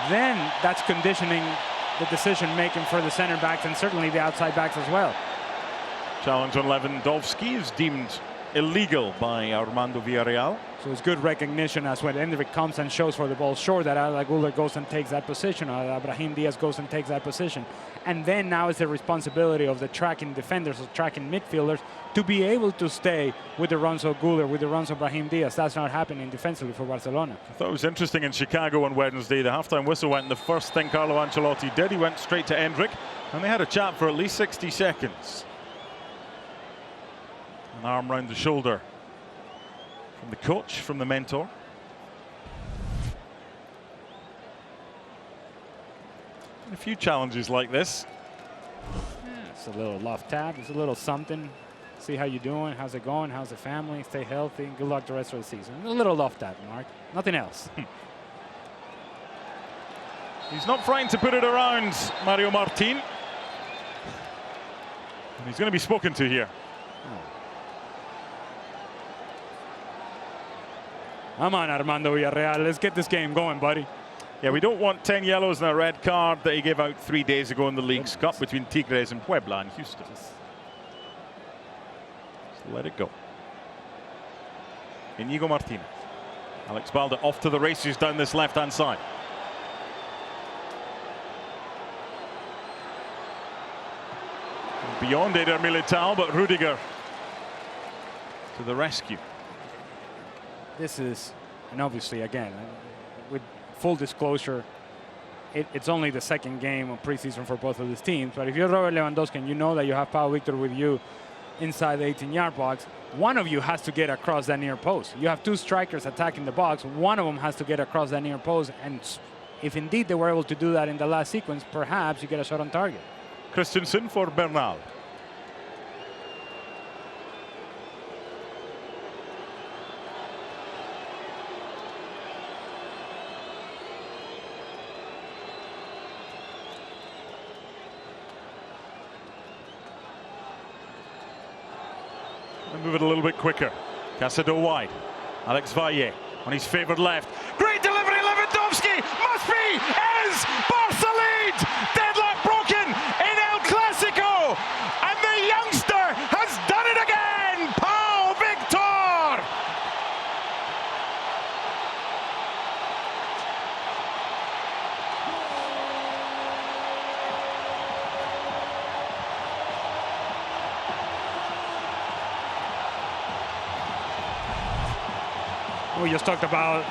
then that's conditioning the decision-making for the center-backs and certainly the outside backs as well. Challenge on Lewandowski is deemed illegal by Armando Villarreal. So it's good recognition as when Endrick comes and shows for the ball short that Arda Güler goes and takes that position, or Brahim Diaz goes and takes that position. And then now it's the responsibility of the tracking defenders, or tracking midfielders, to be able to stay with the runs of Güler, with the runs of Brahim Diaz. That's not happening defensively for Barcelona. I thought it was interesting in Chicago on Wednesday. The halftime whistle went, and the first thing Carlo Ancelotti did, he went straight to Endrick, and they had a chat for at least 60 seconds. An arm round the shoulder from the coach, from the mentor. A few challenges like this. It's a little love tap. It's a little something. See how you're doing. How's it going? How's the family? Stay healthy. Good luck the rest of the season. A little love tap, Mark. Nothing else. He's not frightened to put it around Mario Martin. And he's going to be spoken to here. Come on, Armando Villarreal. Let's get this game going, buddy. Yeah, we don't want 10 yellows and a red card that he gave out 3 days ago in the League's Cup between Tigres and Puebla and Houston. Just let it go. Íñigo Martínez. Alex Balde off to the races down this left-hand side. Beyond Eder Militao, but Rudiger to the rescue. This is, and obviously, again, with full disclosure, it's only the second game of preseason for both of these teams. But if you're Robert Lewandowski and you know that you have Pau Victor with you inside the 18-yard box, one of you has to get across that near post. You have two strikers attacking the box. One of them has to get across that near post. And if indeed they were able to do that in the last sequence, perhaps you get a shot on target. Christensen for Bernal. Move it a little bit quicker. Casado wide. Alex Valle on his favoured left. Great delivery, Lewandowski! Must be! Is! Barca lead! Deadlock broken in El Clasico! We just talked about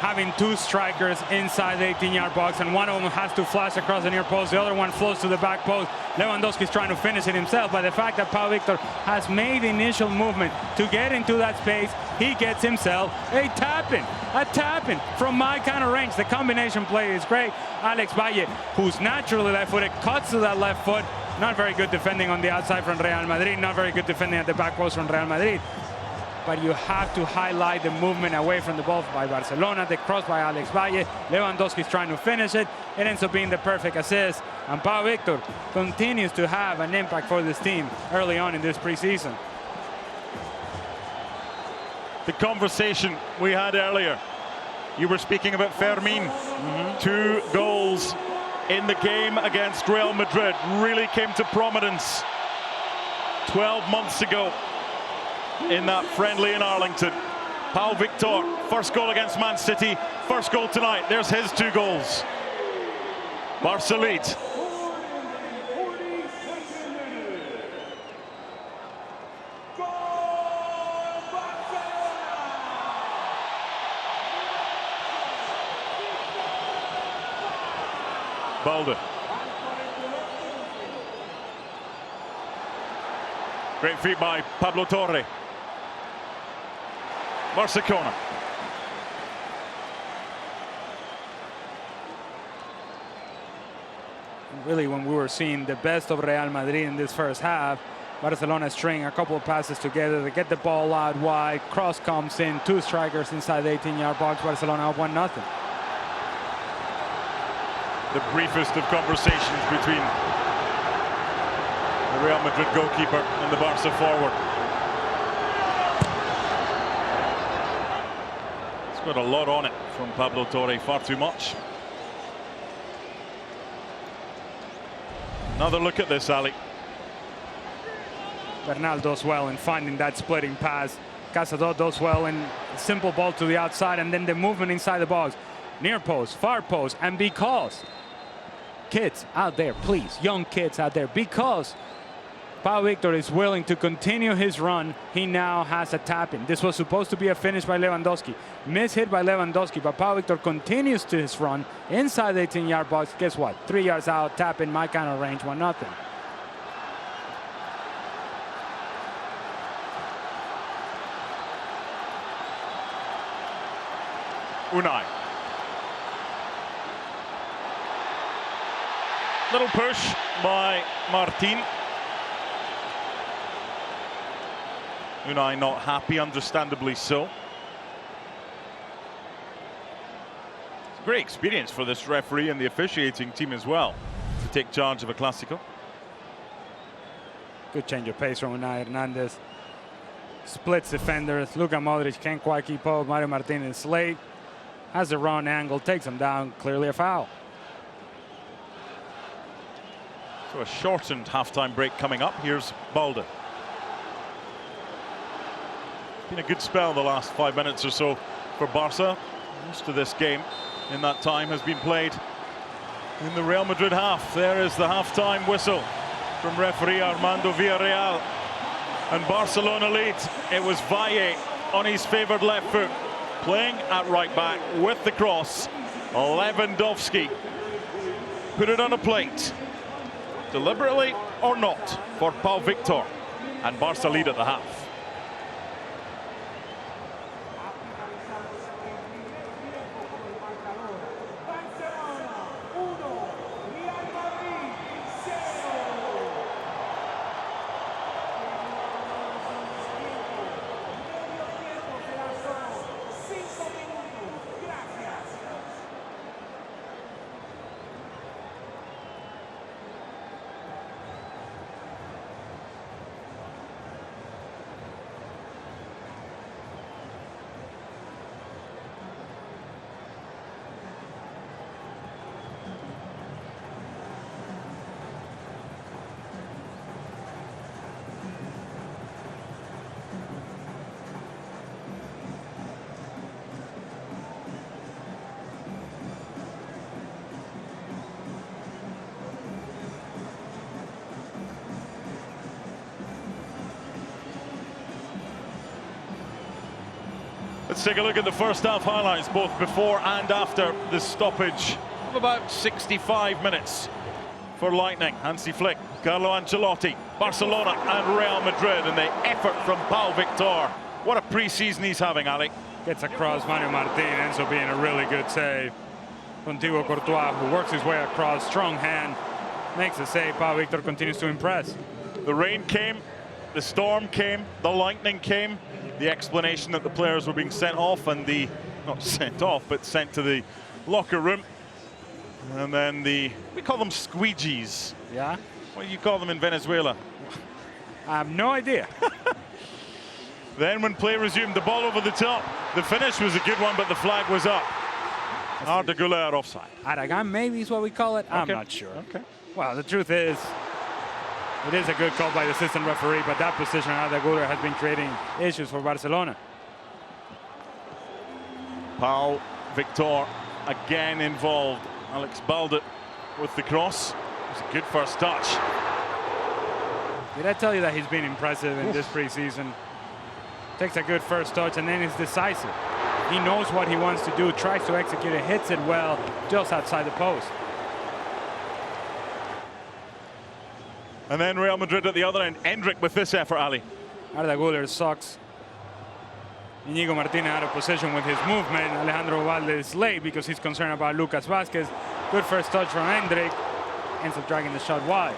having two strikers inside the 18-yard box, and one of them has to flash across the near post. The other one flows to the back post. Lewandowski's trying to finish it himself, but the fact that Pau Victor has made the initial movement to get into that space, he gets himself a tap-in from my kind of range. The combination play is great. Alex Valle, who's naturally left-footed, cuts to that left foot. Not very good defending on the outside from Real Madrid, not very good defending at the back post from Real Madrid. But you have to highlight the movement away from the ball by Barcelona, the cross by Alex Valle. Lewandowski's trying to finish it. It ends up being the perfect assist. And Pau Victor continues to have an impact for this team early on in this preseason. The conversation we had earlier, you were speaking about Fermin. 2 goals in the game against Real Madrid really came to prominence 12 months ago in that friendly in Arlington. Pau Victor, first goal against Man City, first goal tonight. There's his 2 goals. Barca lead. Balde. Great feat by Pablo Torre. Barca corner. Really, when we were seeing the best of Real Madrid in this first half, Barcelona string a couple of passes together to get the ball out wide. Cross comes in, 2 strikers inside the 18-yard box. Barcelona up 1-0. The briefest of conversations between the Real Madrid goalkeeper and the Barca forward. It's got a lot on it from Pablo Torre, far too much. Another look at this, Ali. Bernal does well in finding that splitting pass. Cazador does well in simple ball to the outside, and then the movement inside the box. Near post, far post, and because kids out there, please, young kids out there, because Pau Victor is willing to continue his run, he now has a tap-in. This was supposed to be a finish by Lewandowski. Miss-hit by Lewandowski, but Pau Victor continues to his run inside the 18-yard box. Guess what? 3 yards out, tap-in, my kind of range, 1-0. Unai. Little push by Martin. Unai not happy, understandably so. It's a great experience for this referee and the officiating team as well to take charge of a Clásico. Good change of pace from Unai Hernandez. Splits defenders. Luka Modric can't quite keep up. Mario Martinez late. Has the wrong angle, takes him down. Clearly a foul. So a shortened halftime break coming up. Here's Balde. Been a good spell the last 5 minutes or so for Barca. Most of this game in that time has been played in the Real Madrid half. There is the halftime whistle from referee Armando Villarreal, and Barcelona lead. It was Valle on his favoured left foot, playing at right back with the cross. Lewandowski put it on a plate, deliberately or not, for Pau Victor, and Barca lead at the half. Let's take a look at the first half highlights, both before and after the stoppage of about 65 minutes for Lightning. Hansi Flick, Carlo Ancelotti, Barcelona and Real Madrid, and the effort from Pau Victor. What a pre-season he's having, Ali. Gets across Mario Martin, ends up being a really good save. From Thibaut Courtois, who works his way across, strong hand, makes a save. Pau Victor continues to impress. The rain came, the storm came, the lightning came. The explanation that the players were being sent off, and not sent off, but sent to the locker room. And then we call them squeegees. Yeah? What do you call them in Venezuela? I have no idea. Then when play resumed, the ball over the top. The finish was a good one, but the flag was up. Arda Güler offside. Aragan maybe is what we call it. I'm Okay. not sure. Okay. Well, the truth is, it is a good call by the assistant referee, but that position, Arda Güler, has been creating issues for Barcelona. Pau Victor again involved. Alex Balde with the cross. It was a good first touch. Did I tell you that he's been impressive in this preseason? Takes a good first touch and then is decisive. He knows what he wants to do, tries to execute it, hits it well, just outside the post. And then Real Madrid at the other end. Endrick with this effort, Ali. Arda Güler sucks Íñigo Martínez out of position with his movement. Alejandro Valde is late because he's concerned about Lucas Vázquez. Good first touch from Endrick. Ends up dragging the shot wide.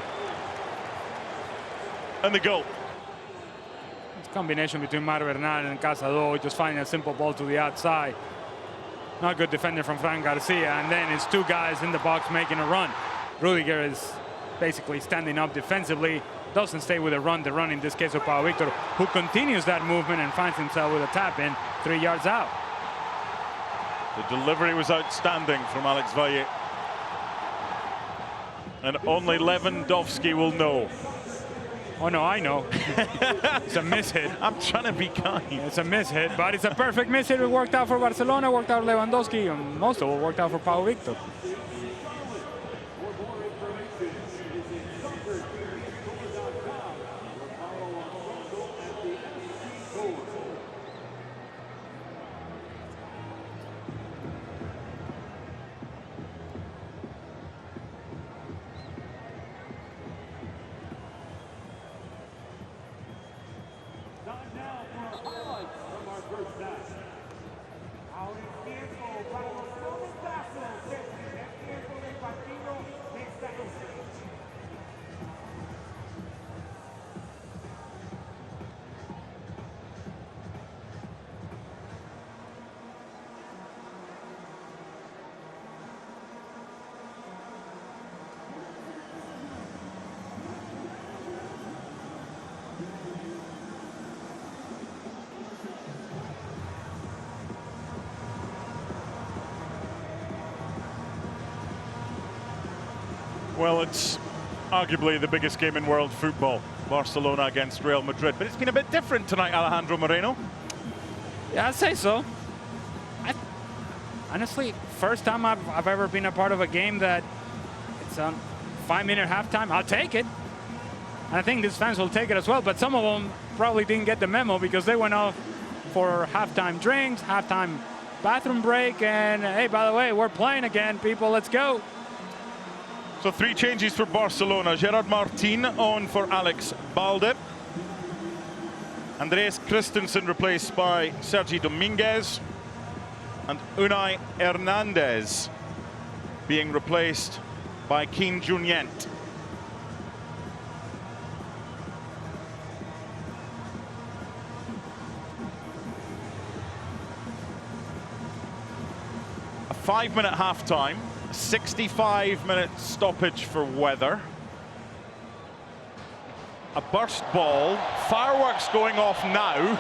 And the goal. It's a combination between Mar Bernal and Casado, just finding a simple ball to the outside. Not good defender from Fran Garcia, and then it's two guys in the box making a run. Rudiger is basically standing up defensively, doesn't stay with the run in this case of Pau Victor, who continues that movement and finds himself with a tap in 3 yards out. The delivery was outstanding from Alex Valle. And only Lewandowski will know. Oh no, I know. It's a mishit. I'm trying to be kind. It's a mishit, but it's a perfect mishit. It worked out for Barcelona, worked out for Lewandowski, and most of it worked out for Pau Victor. Well, it's arguably the biggest game in world football. Barcelona against Real Madrid. But it's been a bit different tonight, Alejandro Moreno. Yeah, I'd say so. Honestly, first time I've ever been a part of a game that it's on 5-minute halftime. I'll take it. And I think these fans will take it as well. But some of them probably didn't get the memo because they went off for halftime drinks, halftime bathroom break, and hey, by the way, we're playing again, people. Let's go. So 3 changes for Barcelona. Gerard Martin on for Alex Balde. Andreas Christensen replaced by Sergi Dominguez. And Unai Hernandez being replaced by Kim Junyent. A 5-minute halftime. 65-minute stoppage for weather. A burst ball. Fireworks going off now,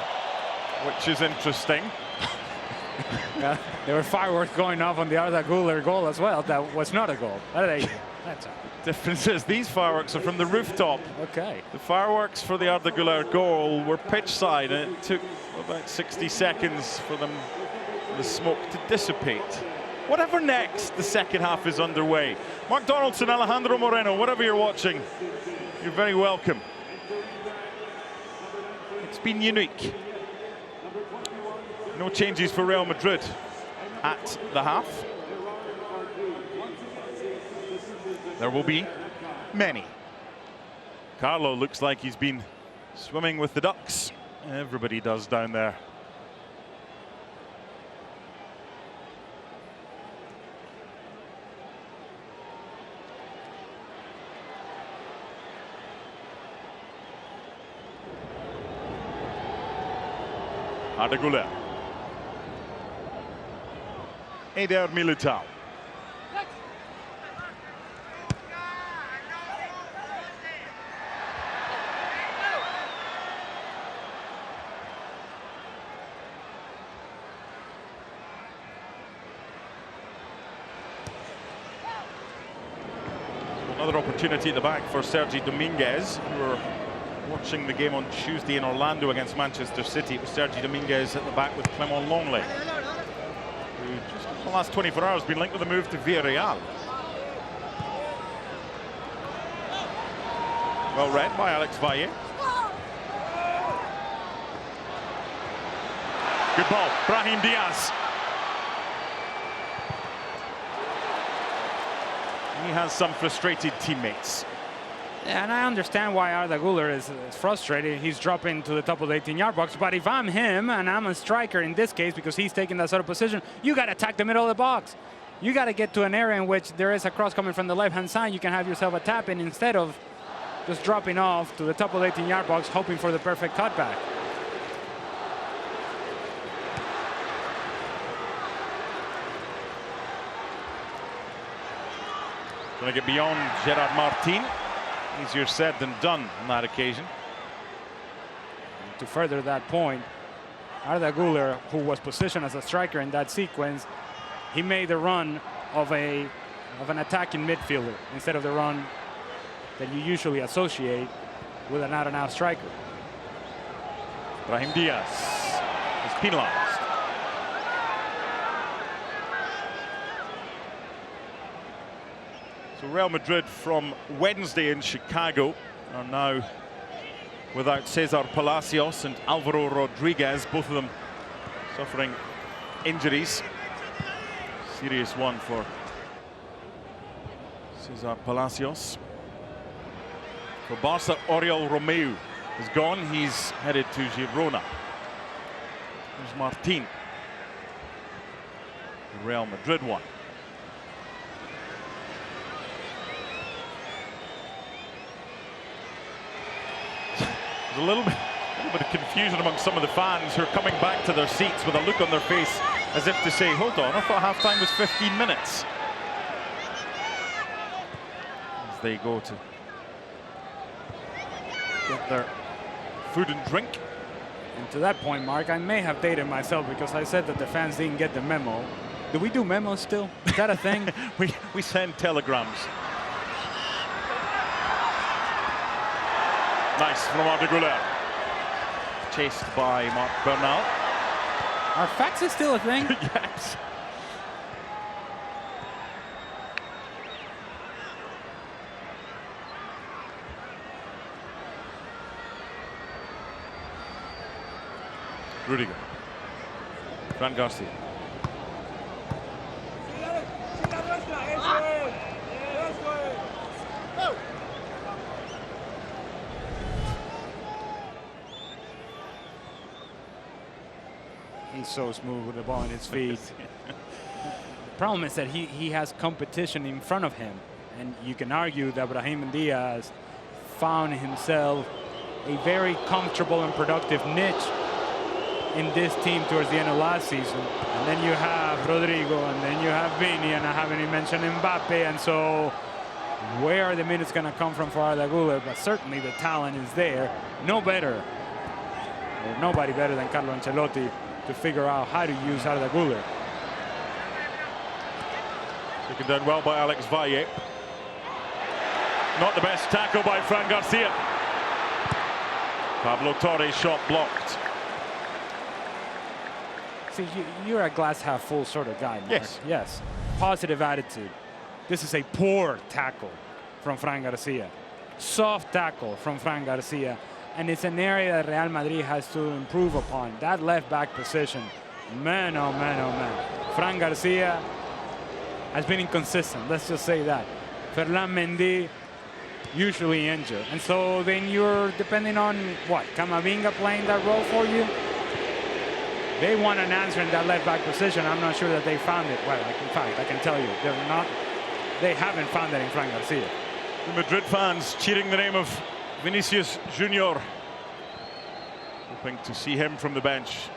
which is interesting. Yeah, there were fireworks going off on the Arda Güler goal as well. That was not a goal. That's Difference is these fireworks are from the rooftop. okay. The fireworks for the Arda Güler goal were pitch side, and it took about 60 seconds for the smoke to dissipate. Whatever next, the second half is underway. Mark Donaldson, Alejandro Moreno, whatever you're watching, you're very welcome. It's been unique. No changes for Real Madrid at the half. There will be many. Carlo looks like he's been swimming with the ducks. Everybody does down there. Arda Güler. Eder Militao. Another opportunity at the back for Sergi Dominguez. We were watching the game on Tuesday in Orlando against Manchester City. It was Sergi Dominguez at the back with Clement Longley, who just in the last 24 hours been linked with a move to Villarreal. Well read by Alex Valle. Good ball, Brahim Diaz. He has some frustrated teammates. Yeah, and I understand why Arda Güler is frustrated. He's dropping to the top of the 18-yard box. But if I'm him and I'm a striker in this case, because he's taking that sort of position, you got to attack the middle of the box. You got to get to an area in which there is a cross coming from the left-hand side. You can have yourself a tap in instead of just dropping off to the top of the 18-yard box, hoping for the perfect cutback. Going to get beyond Gerard Martin. Easier said than done on that occasion. To further that point, Arda Güler, who was positioned as a striker in that sequence, he made the run of an attacking midfielder instead of the run that you usually associate with an out-and-out striker. Brahim Diaz is penalized. So Real Madrid from Wednesday in Chicago are now without Cesar Palacios and Alvaro Rodriguez, both of them suffering injuries. Serious one for Cesar Palacios. For Barca, Oriol Romeu is gone. He's headed to Girona. There's Martin. The Real Madrid one. There's a little bit of confusion among some of the fans who are coming back to their seats with a look on their face as if to say, hold on, I thought half-time was 15 minutes. As they go to get their food and drink. And to that point, Mark, I may have dated myself because I said that the fans didn't get the memo. Do we do memos still? Is that a thing? we send telegrams. Nice from Arda Güler. Chased by Marc Bernal. Are faxes still a thing? Yes. Rudiger. Fran Garcia. He's so smooth with the ball in his feet. The problem is that he has competition in front of him. And you can argue that Brahim Diaz found himself a very comfortable and productive niche in this team towards the end of last season. And then you have Rodrigo, and then you have Vini, and I haven't even mentioned Mbappe. And so where are the minutes going to come from for Arda Güler? But certainly the talent is there. Nobody better than Carlo Ancelotti to figure out how to use Arda Güler. Taken down well by Alex Valle. Not the best tackle by Fran Garcia. Pablo Torre's shot blocked. See, you're a glass half full sort of guy, Mark. Yes. Yes. Positive attitude. This is a poor tackle from Fran Garcia. Soft tackle from Fran Garcia. And it's an area that Real Madrid has to improve upon. That left back position Man, oh man, oh man. Fran Garcia has been inconsistent, let's just say that. Ferland Mendy usually injured. And so then you're depending on what? Camavinga playing that role for you? They want an answer in that left back position. I'm not sure that they found it. Well, in fact, I can tell you, they haven't found it in Fran Garcia. The Madrid fans cheering the name of Vinicius Junior, hoping to see him from the bench.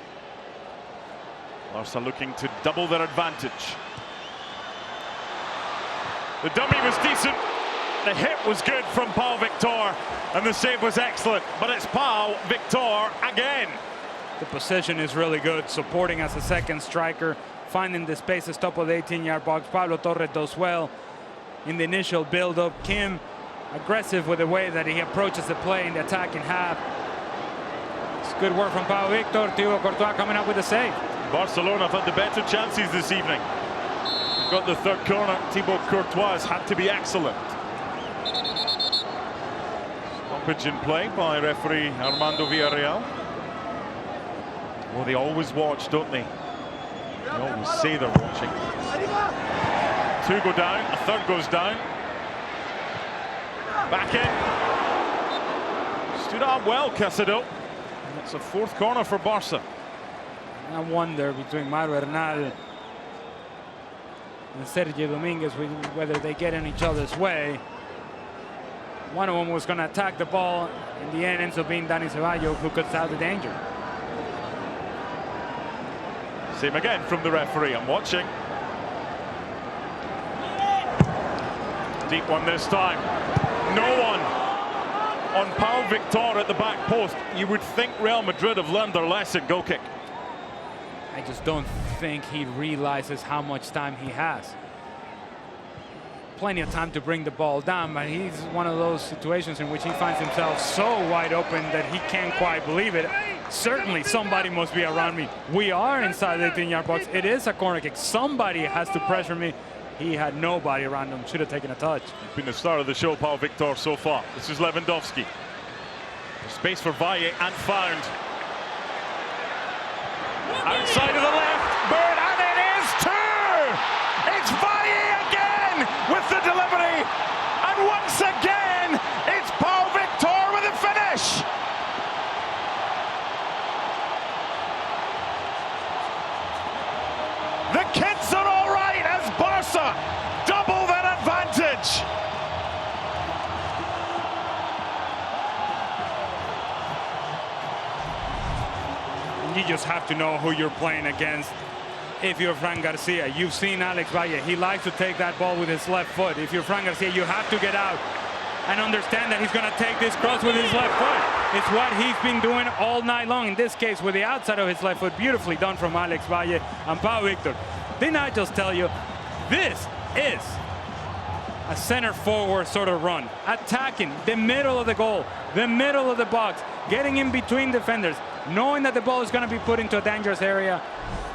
Barca looking to double their advantage. The dummy was decent. The hit was good from Pau Victor, and the save was excellent. But it's Pau Victor again. The position is really good, supporting as a second striker, finding the spaces top of the 18-yard box. Pablo Torre does well in the initial build-up. Kim aggressive with the way that he approaches the play in the attacking half. It's good work from Pau Victor. Thibaut Courtois coming up with a save. Barcelona have had the better chances this evening. They've got the third corner. Thibaut Courtois has had to be excellent. Stoppage in play by referee Armando Villarreal. Well, they always watch, don't they? They always say they're watching. Two go down, a third goes down. Back in. Stood up well, Caicedo. It's a fourth corner for Barca. I wonder between Mauro Hernal and Sergio Dominguez whether they get in each other's way. One of them was going to attack the ball. In the end, ends up being Dani Ceballos, who cuts out the danger. Same again from the referee. I'm watching. Deep one this time. No one on Pau Victor at the back post. You would think Real Madrid have learned their lesson. Goal kick. I just don't think he realizes how much time he has. Plenty of time to bring the ball down, but he's one of those situations in which he finds himself so wide open that he can't quite believe it. Certainly somebody must be around me. We are inside the 18-yard box. It is a corner kick. Somebody has to pressure me. He had nobody around him. Should have taken a touch. It's been the star of the show, Pau Victor, so far. This is Lewandowski. Space for Valle and found. Outside of the left, Bird, and it is two! It's Valle again with the delivery, and once again, it's Pau Victor with the finish! The kids are all right as Barca double their advantage. You just have to know who you're playing against. If you're Fran Garcia, you've seen Alex Valle. He likes to take that ball with his left foot. If you're Fran Garcia, you have to get out and understand that he's going to take this cross with his left foot. It's what he's been doing all night long. In this case, with the outside of his left foot, beautifully done from Alex Valle and Pau Victor. Didn't I just tell you, this is a center forward sort of run, attacking the middle of the goal, the middle of the box, getting in between defenders, knowing that the ball is going to be put into a dangerous area,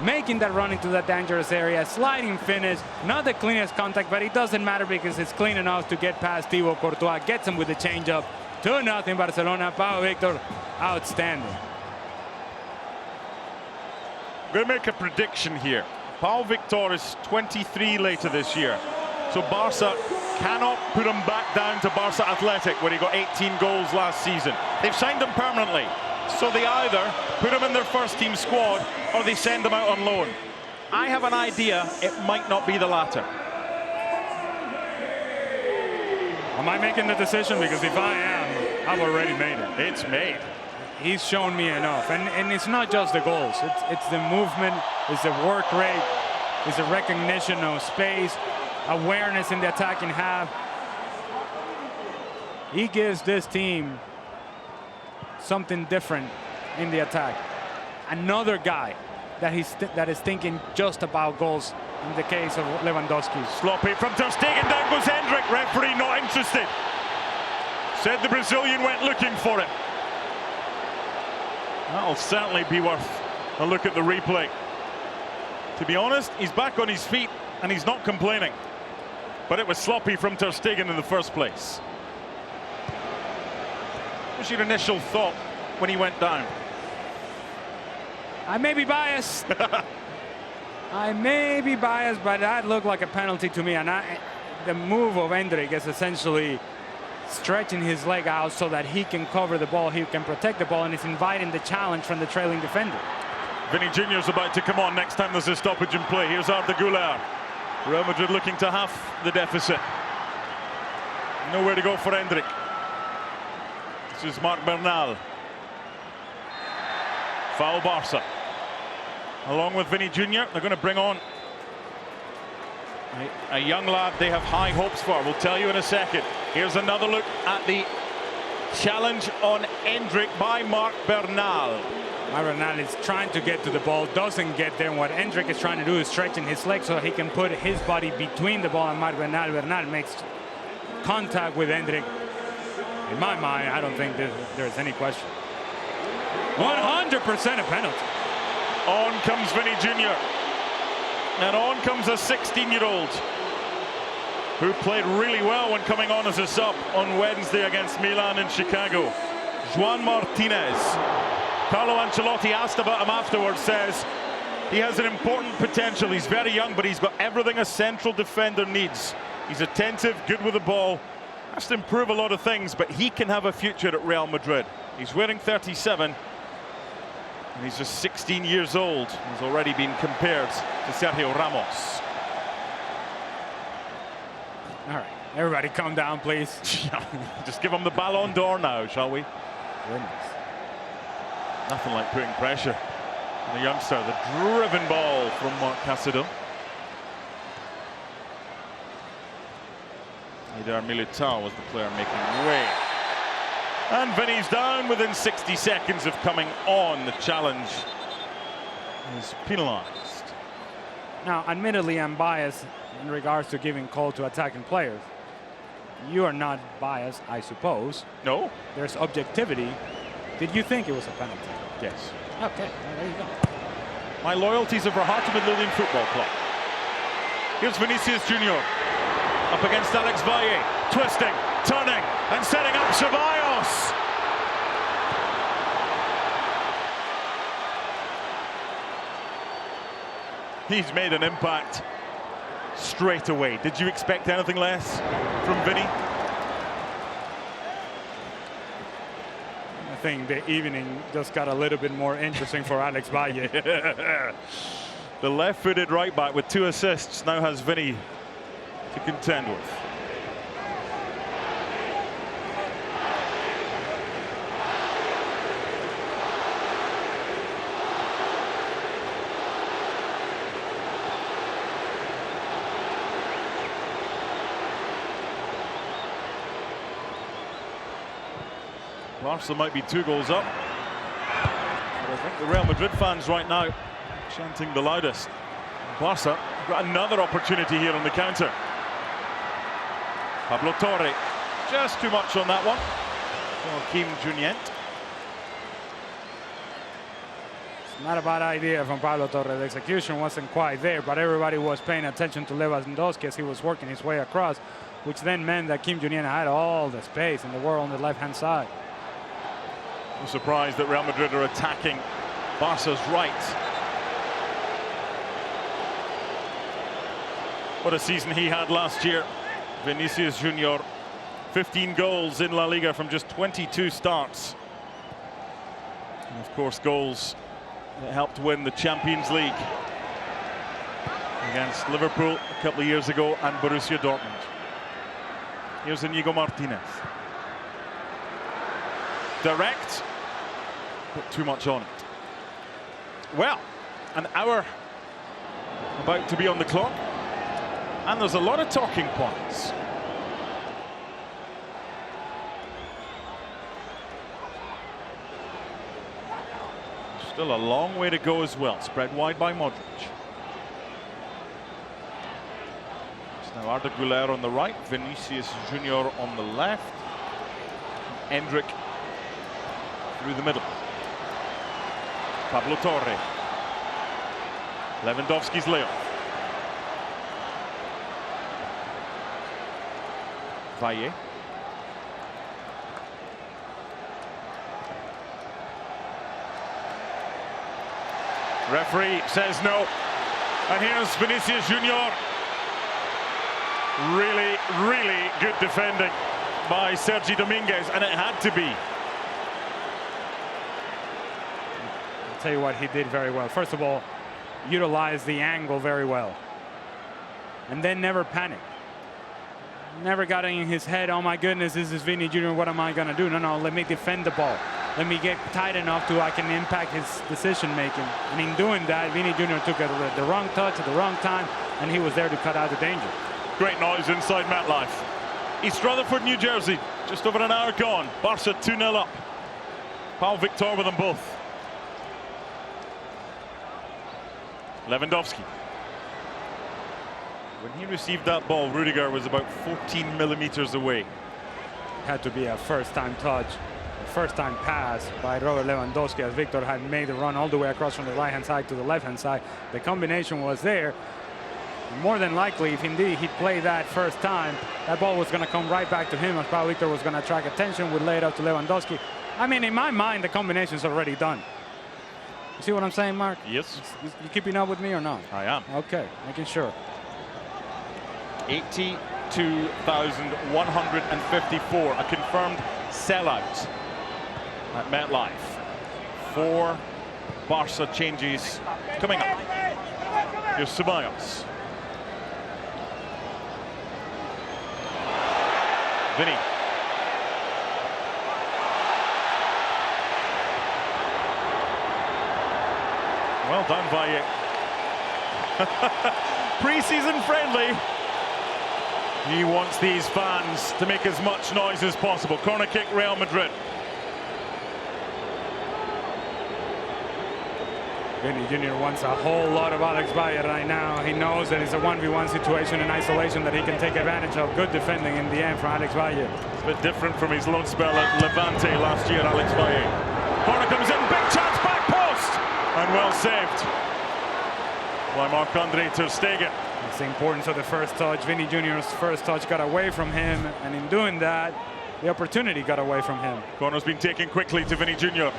making that run into that dangerous area, sliding finish, not the cleanest contact, but it doesn't matter because it's clean enough to get past Thibaut Courtois, gets him with the changeup. 2-0 Barcelona. Pau Victor, outstanding. I'm going to make a prediction here. Pau Victor is 23 later this year. So Barca cannot put him back down to Barca Athletic, where he got 18 goals last season. They've signed him permanently. So they either put him in their first team squad or they send him out on loan. I have an idea it might not be the latter. Am I making the decision? Because if I am, I've already made it. It's made. He's shown me enough. And it's not just the goals. It's the movement, it's the work rate, it's the recognition of space, awareness in the attacking half. He gives this team something different in the attack. Another guy that is thinking just about goals in the case of Lewandowski. Sloppy from Ter Stegen, down goes Hendrick. Referee not interested. Said the Brazilian went looking for it. That'll certainly be worth a look at the replay. To be honest, he's back on his feet and he's not complaining. But it was sloppy from Ter Stegen in the first place. What was your initial thought when he went down? I may be biased. I may be biased, but that looked like a penalty to me. And the move of Endrick is essentially stretching his leg out so that he can cover the ball, he can protect the ball, and it's inviting the challenge from the trailing defender. Vinny Jr.'s about to come on next time there's a stoppage in play. Here's Arda Güler. Real Madrid looking to half the deficit. Nowhere to go for Endrick. This is Marc Bernal. Foul Barca. Along with Vinny Jr., they're going to bring on a young lad they have high hopes for. We'll tell you in a second. Here's another look at the challenge on Endrick by Marc Bernal. Marc Bernal is trying to get to the ball, doesn't get there. And what Endrick is trying to do is stretching his leg so he can put his body between the ball and Marc Bernal. Bernal makes contact with Endrick. In my mind, I don't think there's any question. 100% a penalty. On comes Vinny Jr. And on comes a 16-year-old who played really well when coming on as a sub on Wednesday against Milan in Chicago. Juan Martinez. Carlo Ancelotti, asked about him afterwards, says he has an important potential. He's very young, but he's got everything a central defender needs. He's attentive, good with the ball, has to improve a lot of things, but he can have a future at Real Madrid. He's wearing 37. And he's just 16 years old. He's already been compared to Sergio Ramos. All right, everybody calm down, please. Just give him the Ballon d'Or now, shall we? Goodness. Nothing like putting pressure on a youngster. The driven ball from Marc Caicedo. Eder Militao was the player making way. And Vinny's down within 60 seconds of coming on. The challenge is penalized. Now, admittedly, I'm biased in regards to giving call to attacking players. You are not biased, I suppose. No. There's objectivity. Did you think it was a penalty? Yes. Okay, well, there you go. My loyalties are for Heart of Midlothian Football Club. Here's Vinicius Jr. up against Alex Valle, twisting, turning, and setting up Ceballos. He's made an impact straight away. Did you expect anything less from Vinny? I think the evening just got a little bit more interesting for Alex Valle. The left-footed right back with 2 assists now has Vinny to contend with. Barca might be 2 goals up. But I think the Real Madrid fans right now chanting the loudest. Barca got another opportunity here on the counter. Pablo Torre, just too much on that one for Kim Junyent. It's not a bad idea from Pablo Torre. The execution wasn't quite there, but everybody was paying attention to Lewandowski as he was working his way across, which then meant that Kim Junyent had all the space in the world on the left-hand side. I'm surprised that Real Madrid are attacking Barca's right. What a season he had last year. Vinicius Jr. 15 goals in La Liga from just 22 starts. And of course, goals that helped win the Champions League against Liverpool a couple of years ago and Borussia Dortmund. Here's Inigo Martinez. Direct, but too much on it. Well, an hour about to be on the clock, and there's a lot of talking points. Still a long way to go as well. Spread wide by Modric. It's now Arda Güler on the right, Vinicius Jr. on the left, Endrick through the middle. Pablo Torre. Lewandowski's layoff. Valle. Referee says no. And here's Vinicius Junior. Really, really good defending by Sergi Dominguez, and it had to be. I'll tell you what he did very well. First of all, utilized the angle very well. And then never panicked. Never got in his head, oh my goodness, this is Vini Jr., what am I going to do? No, let me defend the ball. Let me get tight enough to I can impact his decision making. And in doing that, Vini Jr. took the wrong touch at the wrong time, and he was there to cut out the danger. Great noise inside MetLife. East Rutherford, New Jersey, just over an hour gone. Barca 2-0 up. Pau Victor with them both. Lewandowski. When he received that ball, Rudiger was about 14 millimeters away. Had to be a first-time touch, a first-time pass by Robert Lewandowski, as Victor had made the run all the way across from the right-hand side to the left-hand side. The combination was there. More than likely, if indeed he'd played that first time, that ball was going to come right back to him, as Pau Victor was going to attract attention, would lay it up to Lewandowski. I mean, in my mind, the combination's already done. You see what I'm saying, Mark? Yes. You keeping up with me or not? I am. Okay, making sure. 82,154, a confirmed sellout at MetLife. 4 Barca changes coming up. Here's Ceballos. Vinny. Well done, Valle. Pre-season friendly. He wants these fans to make as much noise as possible. Corner kick, Real Madrid. Vini Jr. wants a whole lot of Alex Valle right now. He knows that it's a 1v1 situation in isolation that he can take advantage of. Good defending in the end for Alex Valle. It's a bit different from his loan spell at Levante last year, Alex Valle. Corner comes in, big chance, back post! And well saved by Marc-Andre ter Stegen. It's the importance of the first touch. Vini Jr.'s first touch got away from him, and in doing that, the opportunity got away from him. Corner's been taken quickly to Vini Jr.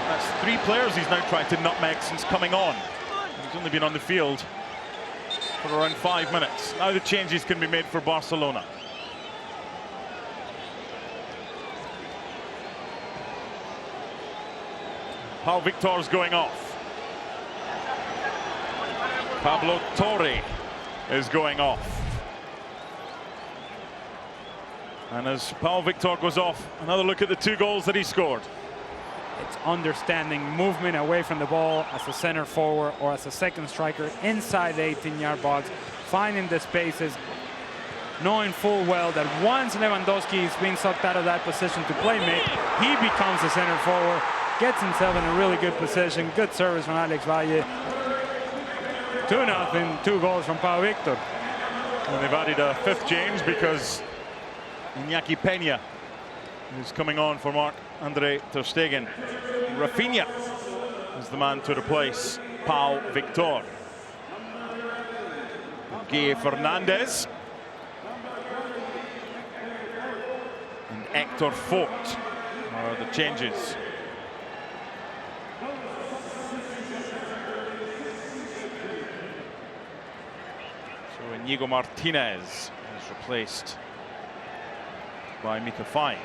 That's 3 players he's now tried to nutmeg since coming on. He's only been on the field for around 5 minutes. Now the changes can be made for Barcelona. Pau Victor's going off. Pablo Torre is going off. And as Pau Victor goes off, another look at the 2 goals that he scored. It's understanding movement away from the ball as a center forward or as a second striker inside the 18-yard box, finding the spaces, knowing full well that once Lewandowski is being sucked out of that position to play make, he becomes a center forward, gets himself in a really good position. Good service from Alex Valle. 2-0, 2 goals from Pau Victor. And they've added a 5th James because Iñaki Peña is coming on for Marc-Andre ter Stegen. Rafinha is the man to replace Pau Victor. Guy Fernandez and Hector Fort are the changes. So Inigo Martinez is replaced by Mika Faye,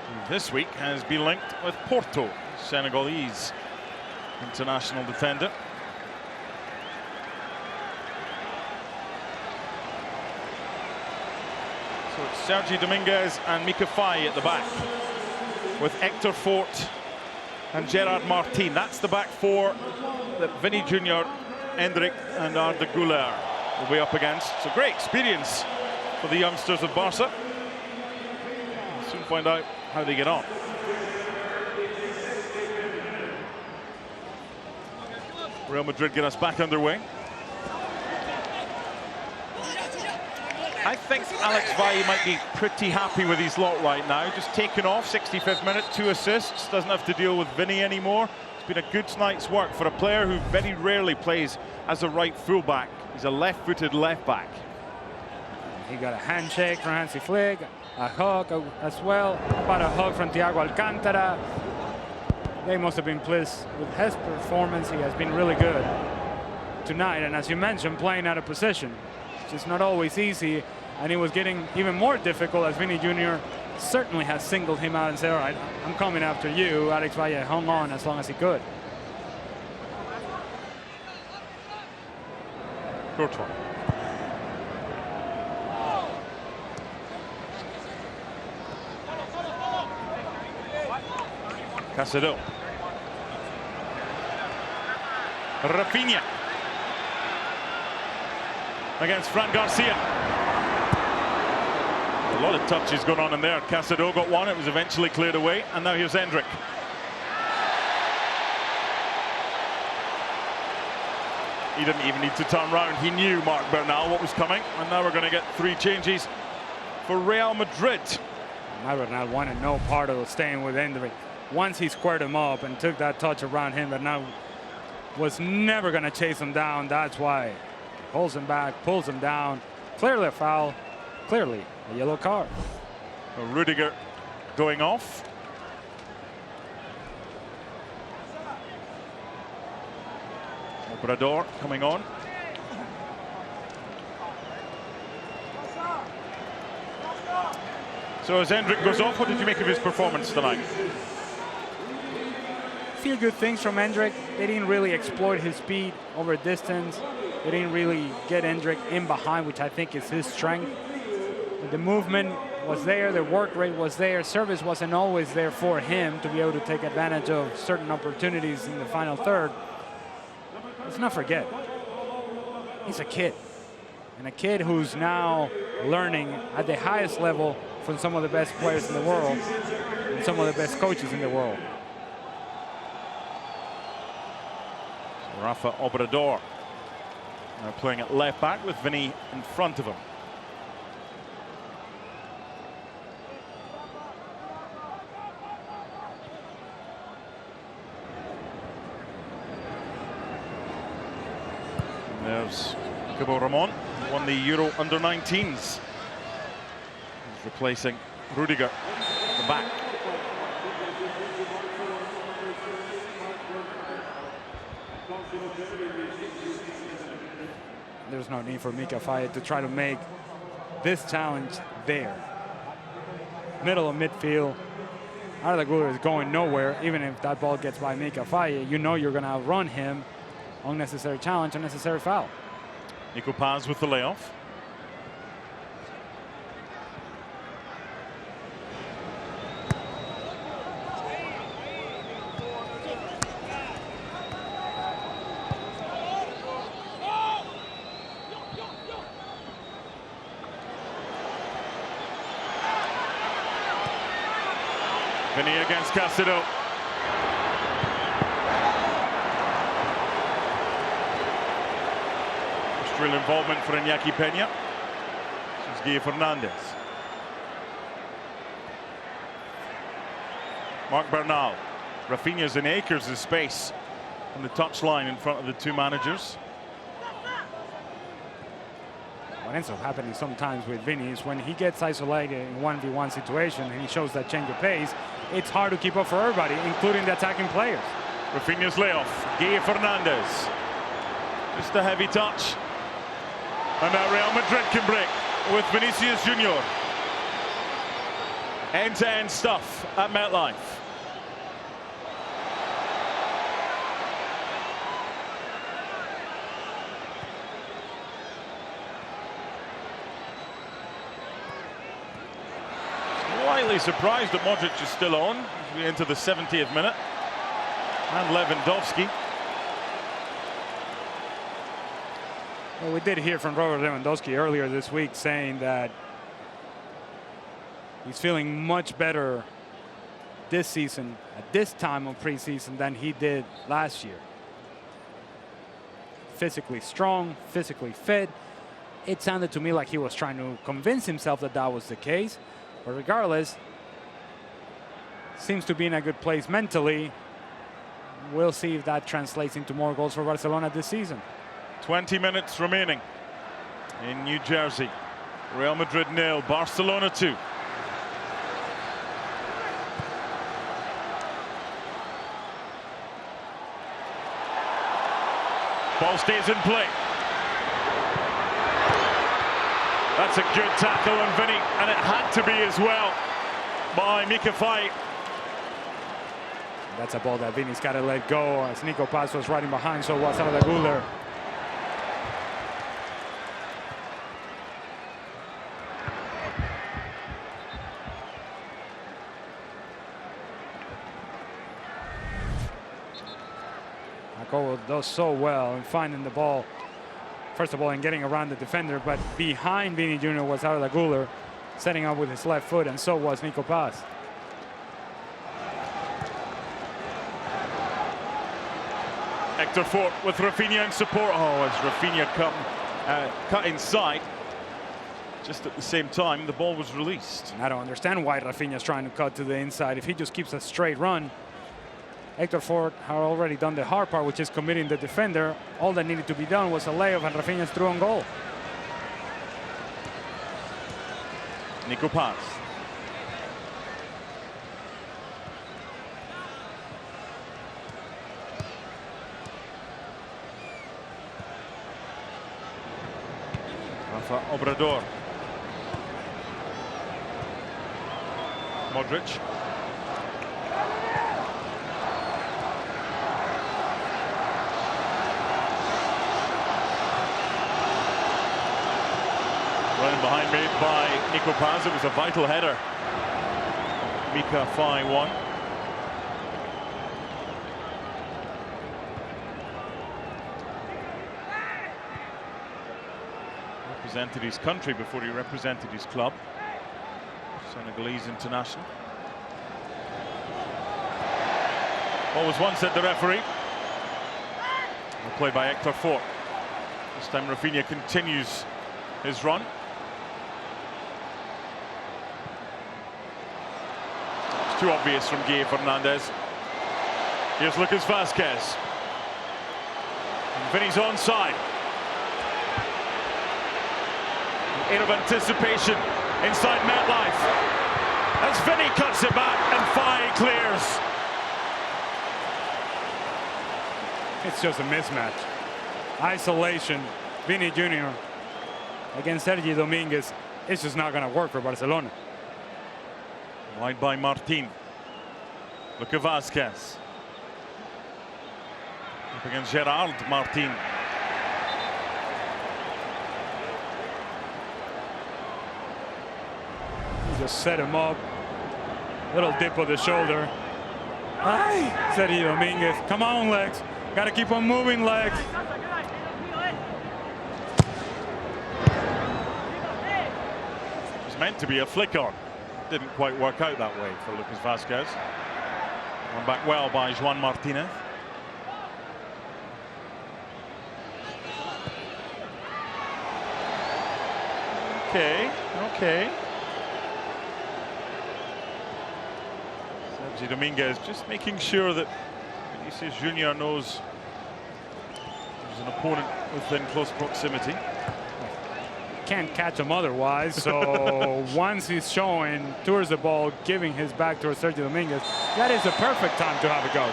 who this week has been linked with Porto, Senegalese international defender. So it's Sergi Dominguez and Mika Faye at the back, with Hector Fort and Gerard Martin. That's the back 4 that Vini Jr., Endrick and Arda Güler will be up against. So great experience for the youngsters of Barca. We'll soon find out how they get on. Real Madrid get us back underway. I think Alex Valle might be pretty happy with his lot right now. Just taken off, 65th minute, 2 assists. Doesn't have to deal with Vinny anymore. It's been a good night's work for a player who very rarely plays as a right fullback. He's a left-footed left back. He got a handshake from Hansi Flick, a hug as well, but a hug from Thiago Alcantara. they must have been pleased with his performance. He has been really good tonight. And as you mentioned, playing out of position, which is not always easy. And it was getting even more difficult as Vinny Jr. certainly has singled him out and said, all right, I'm coming after you. Alex Valle hung on as long as he could. Courtois. Caicedo. Rafinha. Against Fran Garcia. A lot of touches going on in there. Caicedo got one. It was eventually cleared away. And now here's Endrick. He didn't even need to turn round. He knew, Marc Bernal, what was coming. And now we're going to get 3 changes for Real Madrid. Marc Bernal wanted no part of staying with Endrick. Once he squared him up and took that touch around him, Bernal was never going to chase him down. That's why. Pulls him back, pulls him down. Clearly a foul. Clearly a yellow card. So Rudiger going off. Obrador coming on. So as Endrick goes off, what did you make of his performance tonight? Few good things from Endrick. They didn't really exploit his speed over distance. They didn't really get Endrick in behind, which I think is his strength. The movement was there, the work rate was there. Service wasn't always there for him to be able to take advantage of certain opportunities in the final third. Let's not forget, he's a kid. And a kid who's now learning at the highest level from some of the best players in the world and some of the best coaches in the world. Rafa Obrador now playing at left back with Vinny in front of him. And there's Cabo Ramon, won the Euro under-19s. He's replacing Rudiger at the back. There's no need for Mika Faye to try to make this challenge there. Middle of midfield. Arda Güler is going nowhere. Even if that ball gets by Mika Faye, you know you're going to outrun him. Unnecessary challenge, unnecessary foul. Nico Paz with the layoff. Vinny against Caicedo. First real involvement for Iñaki Peña. This is Guille Fernandez. Marc Bernal. Rafinha's in acres of space on the touchline in front of the 2 managers. What ends up happening sometimes with Vinny is when he gets isolated in 1v1 situation and he shows that change of pace, it's hard to keep up for everybody, including the attacking players. Rafinha's layoff. Guille Fernandez. Just a heavy touch. And now Real Madrid can break with Vinicius Junior. End-to-end stuff at MetLife. Slightly surprised that Modric is still on as we enter the 70th minute. And Lewandowski. Well, we did hear from Robert Lewandowski earlier this week saying that he's feeling much better this season at this time of preseason than he did last year. Physically strong, physically fit. It sounded to me like he was trying to convince himself that that was the case. But regardless, seems to be in a good place mentally. We'll see if that translates into more goals for Barcelona this season. 20 minutes remaining in New Jersey. Real Madrid 0, Barcelona 2. Ball stays in play. That's a good tackle on Vinny, and it had to be as well by Mika Faye. That's a ball that Vinny's got to let go, as Nico Paz was riding behind, so was Arda Güler. Jacobo does so well in finding the ball, first of all, in getting around the defender, but behind Vinny Jr. was Arda Güler, setting up with his left foot, and so was Nico Paz. Hector Fort with Rafinha in support. Oh, as Rafinha cut inside, just at the same time, the ball was released. I don't understand why Rafinha's trying to cut to the inside. If he just keeps a straight run, Hector Fort had already done the hard part, which is committing the defender. All that needed to be done was a layup, and Rafinha's through on goal. Nico Paz. Rafa Obrador. Modric. Running behind made by Nico Paz. It was a vital header. Mika Faye won. Represented his country before he represented his club. Senegalese international. Ball was once at the referee. A play by Hector Fort. This time Rafinha continues his run. It's too obvious from Guille Fernandez. Here's Lucas Vázquez. And Vinny's onside. Air of anticipation inside MetLife. As Vinny cuts it back and Faye clears. It's just a mismatch. Isolation, Vinny Jr. against Sergi Dominguez. It's just not going to work for Barcelona. Wide by Martin. Lucas Vázquez. Up against Gerard Martin. Just set him up. Little dip of the shoulder. Ay, Sergi Dominguez. Come on, legs. Got to keep on moving, legs. It was meant to be a flick on. Didn't quite work out that way for Lucas Vázquez. Won back well by Juan Martinez. Okay. Sergi Dominguez just making sure that Vinicius Junior knows there's an opponent within close proximity. Can't catch him otherwise, so once he's showing towards the ball, giving his back towards Sergio Dominguez, that is the perfect time to have a go.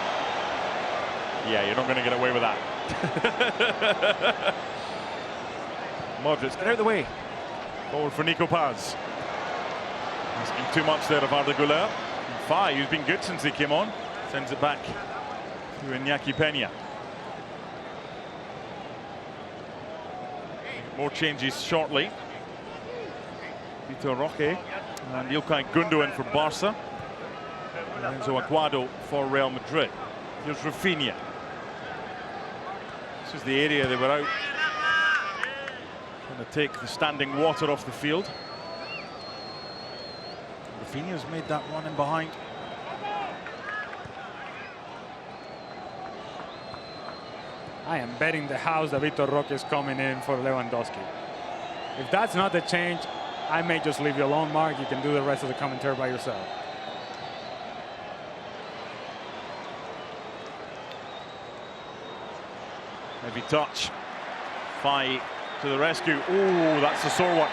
Yeah, you're not going to get away with that. Modric, get out of the way. Forward for Nico Paz. Asking too much there of Arda Güler. Faye, who's been good since he came on, sends it back to Iñaki Peña. More changes shortly. Vitor Roque and Ilkay Gundogan for Barca. And Enzo Aguado for Real Madrid. Here's Rafinha. This is the area they were out. Trying to take the standing water off the field. Rafinha's made that run in behind. I am betting the house that Vitor Roque is coming in for Lewandowski. If that's not the change, I may just leave you alone, Mark. You can do the rest of the commentary by yourself. Heavy touch. Faye to the rescue. Oh, that's a sore one.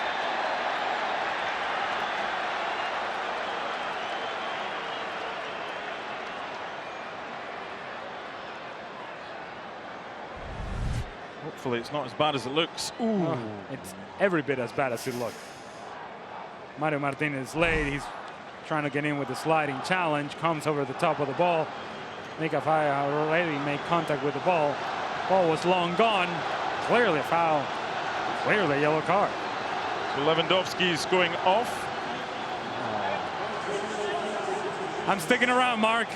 Hopefully it's not as bad as it looks. Ooh. Oh, it's every bit as bad as it looks. Mario Martinez late. He's trying to get in with the sliding challenge. Comes over the top of the ball. Mika Faia already made contact with the ball. Ball was long gone. Clearly a foul. Clearly a yellow card. So Lewandowski's going off. I'm sticking around, Mark.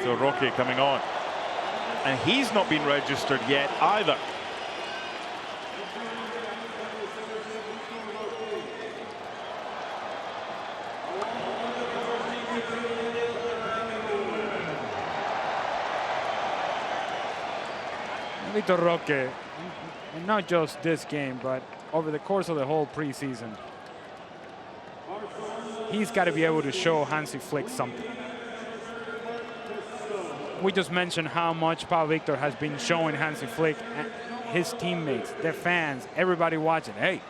Vitor Roque coming on. And he's not been registered yet either. Vitor Roque, and not just this game, but over the course of the whole preseason, he's got to be able to show Hansi Flick something. We just mentioned how much Pau Victor has been showing Hansi Flick, his teammates, the fans, everybody watching. Hey,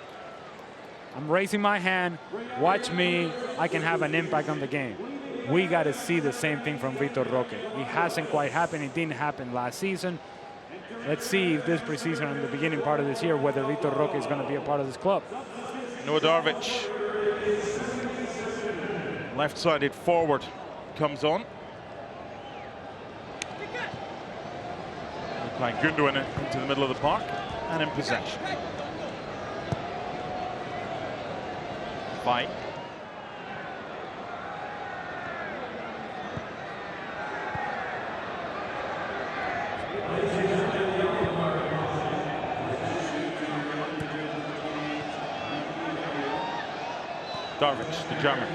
I'm raising my hand. Watch me. I can have an impact on the game. We got to see the same thing from Vitor Roque. It hasn't quite happened. It didn't happen last season. Let's see if this preseason and the beginning part of this year, whether Vitor Roque is going to be a part of this club. Noah Darvic, left-sided forward, comes on. Like Gundogan into the middle of the park and in possession. Fight. Darvic, the German,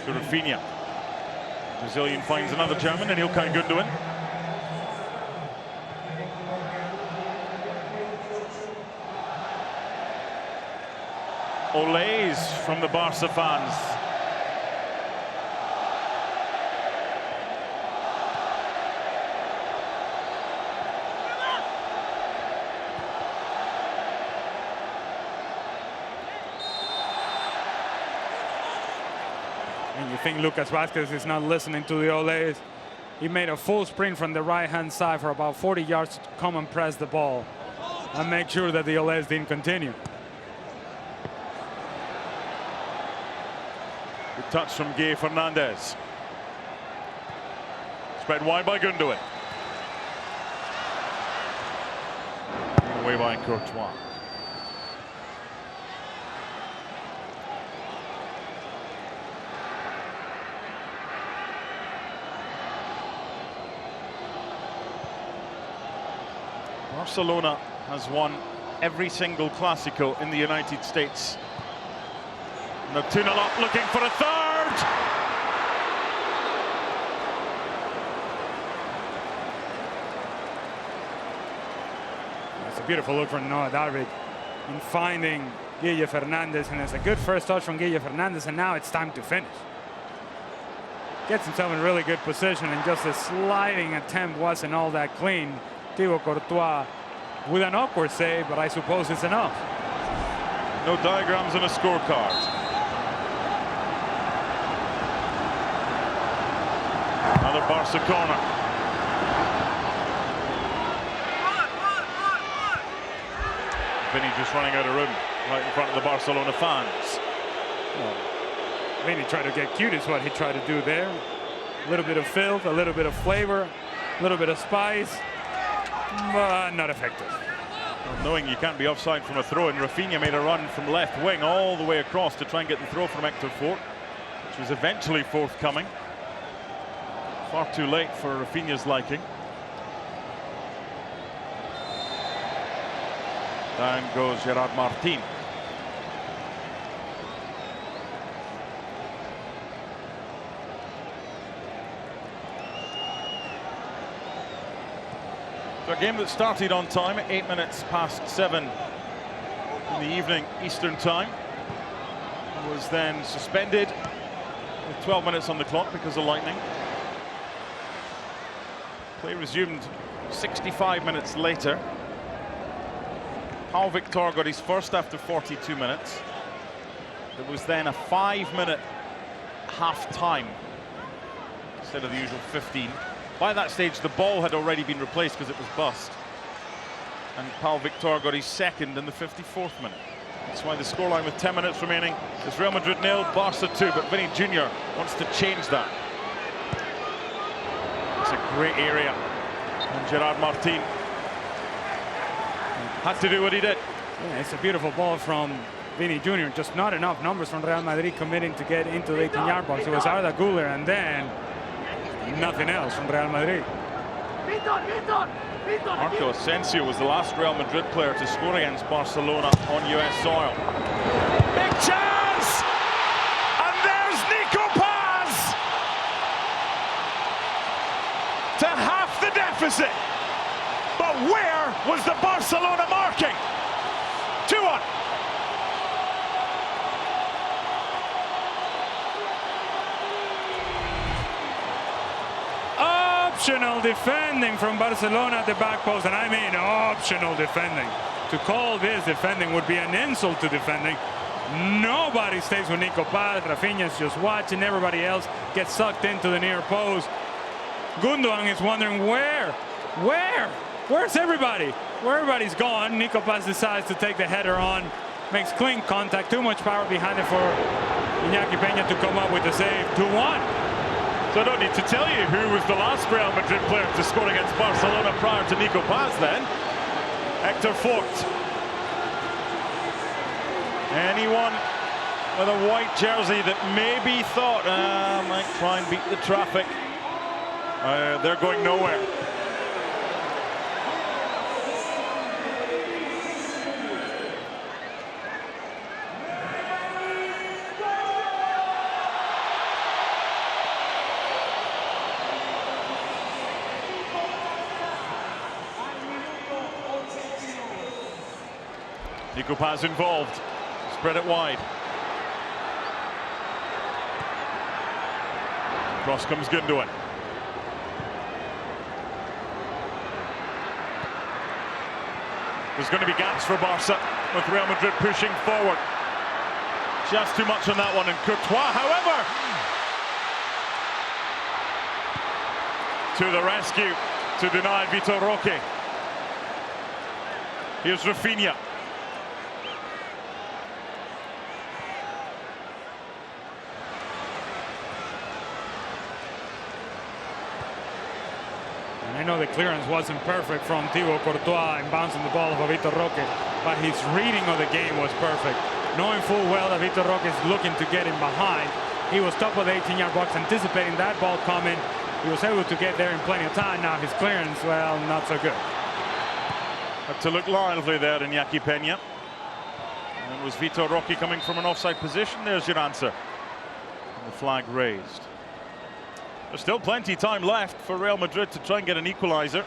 to Rafinha. Brazilian finds another German and Ilkay Gundogan. Olays from the Barca fans. And you think Lucas Vázquez is not listening to the Olays? He made a full sprint from the right-hand side for about 40 yards to come and press the ball and make sure that the Olays didn't continue. Good touch from Guy Fernandez. Spread wide by Gundogan. Away by Courtois. Barcelona has won every single Clásico in the United States. They're 2-0 up, looking for a third. It's a beautiful look from Noah Darvic in finding Guille Fernandez, and it's a good first touch from Guille Fernandez, and now it's time to finish. Gets himself in really good position, and just a sliding attempt wasn't all that clean. Thibaut Courtois with an awkward save, but I suppose it's enough. No diagrams on a scorecard. Another Barca corner. Vinny just running out of room right in front of the Barcelona fans. Well, Vinny tried to get cute is what he tried to do there. A little bit of filth, a little bit of flavor, a little bit of spice, but not effective. Well, knowing you can't be offside from a throw, and Rafinha made a run from left wing all the way across to try and get the throw from Hector Fort, which was eventually forthcoming. Far too late for Rafinha's liking. Down goes Gerard Martin. So a game that started on time at 8 minutes past 7 in the evening Eastern time was then suspended with 12 minutes on the clock because of lightning. Play resumed 65 minutes later. Pau Victor got his first after 42 minutes. There was then a 5-minute half time instead of the usual 15. By that stage, the ball had already been replaced because it was bust. And Pau Victor got his second in the 54th minute. That's why the scoreline with 10 minutes remaining is Real Madrid 0, Barca 2. But Vinny Jr. wants to change that. It's a great area. And Gerard Martin had to do what he did. Yeah, it's a beautiful ball from Vinny Jr. Just not enough numbers from Real Madrid committing to get into the 18-yard box. It was Arda Güler and then nothing else from Real Madrid. Marco Asensio was the last Real Madrid player to score against Barcelona on US soil. Big chance! And there's Nico Paz! To half the deficit. But where was the Barcelona marking? 2-1. Optional defending from Barcelona at the back post, and I mean optional defending. To call this defending would be an insult to defending. Nobody stays with Nico Paz. Rafinha's just watching. Everybody else gets sucked into the near post. Gundogan is wondering where's everybody? Where everybody's gone. Nico Paz decides to take the header on, makes clean contact. Too much power behind it for Iñaki Peña to come up with the save. 2-1. So I don't need to tell you who was the last Real Madrid player to score against Barcelona prior to Nico Paz then. Hector Fort. Anyone with a white jersey that maybe thought, might try and beat the traffic. They're going nowhere. Nico Paz involved. Spread it wide. Cross comes Gundogan. There's going to be gaps for Barca with Real Madrid pushing forward. Just too much on that one, and Courtois, however, to the rescue to deny Vitor Roque. Here's Rafinha. I know the clearance wasn't perfect from Thibaut Courtois in bouncing the ball of Vitor Roque, but his reading of the game was perfect. Knowing full well that Vitor Roque is looking to get him behind, he was top of the 18-yard box, anticipating that ball coming. He was able to get there in plenty of time. Now his clearance, well, not so good. Had to look lively there, Iñaki Peña. And was Vitor Roque coming from an offside position? There's your answer. And the flag raised. There's still plenty of time left for Real Madrid to try and get an equaliser.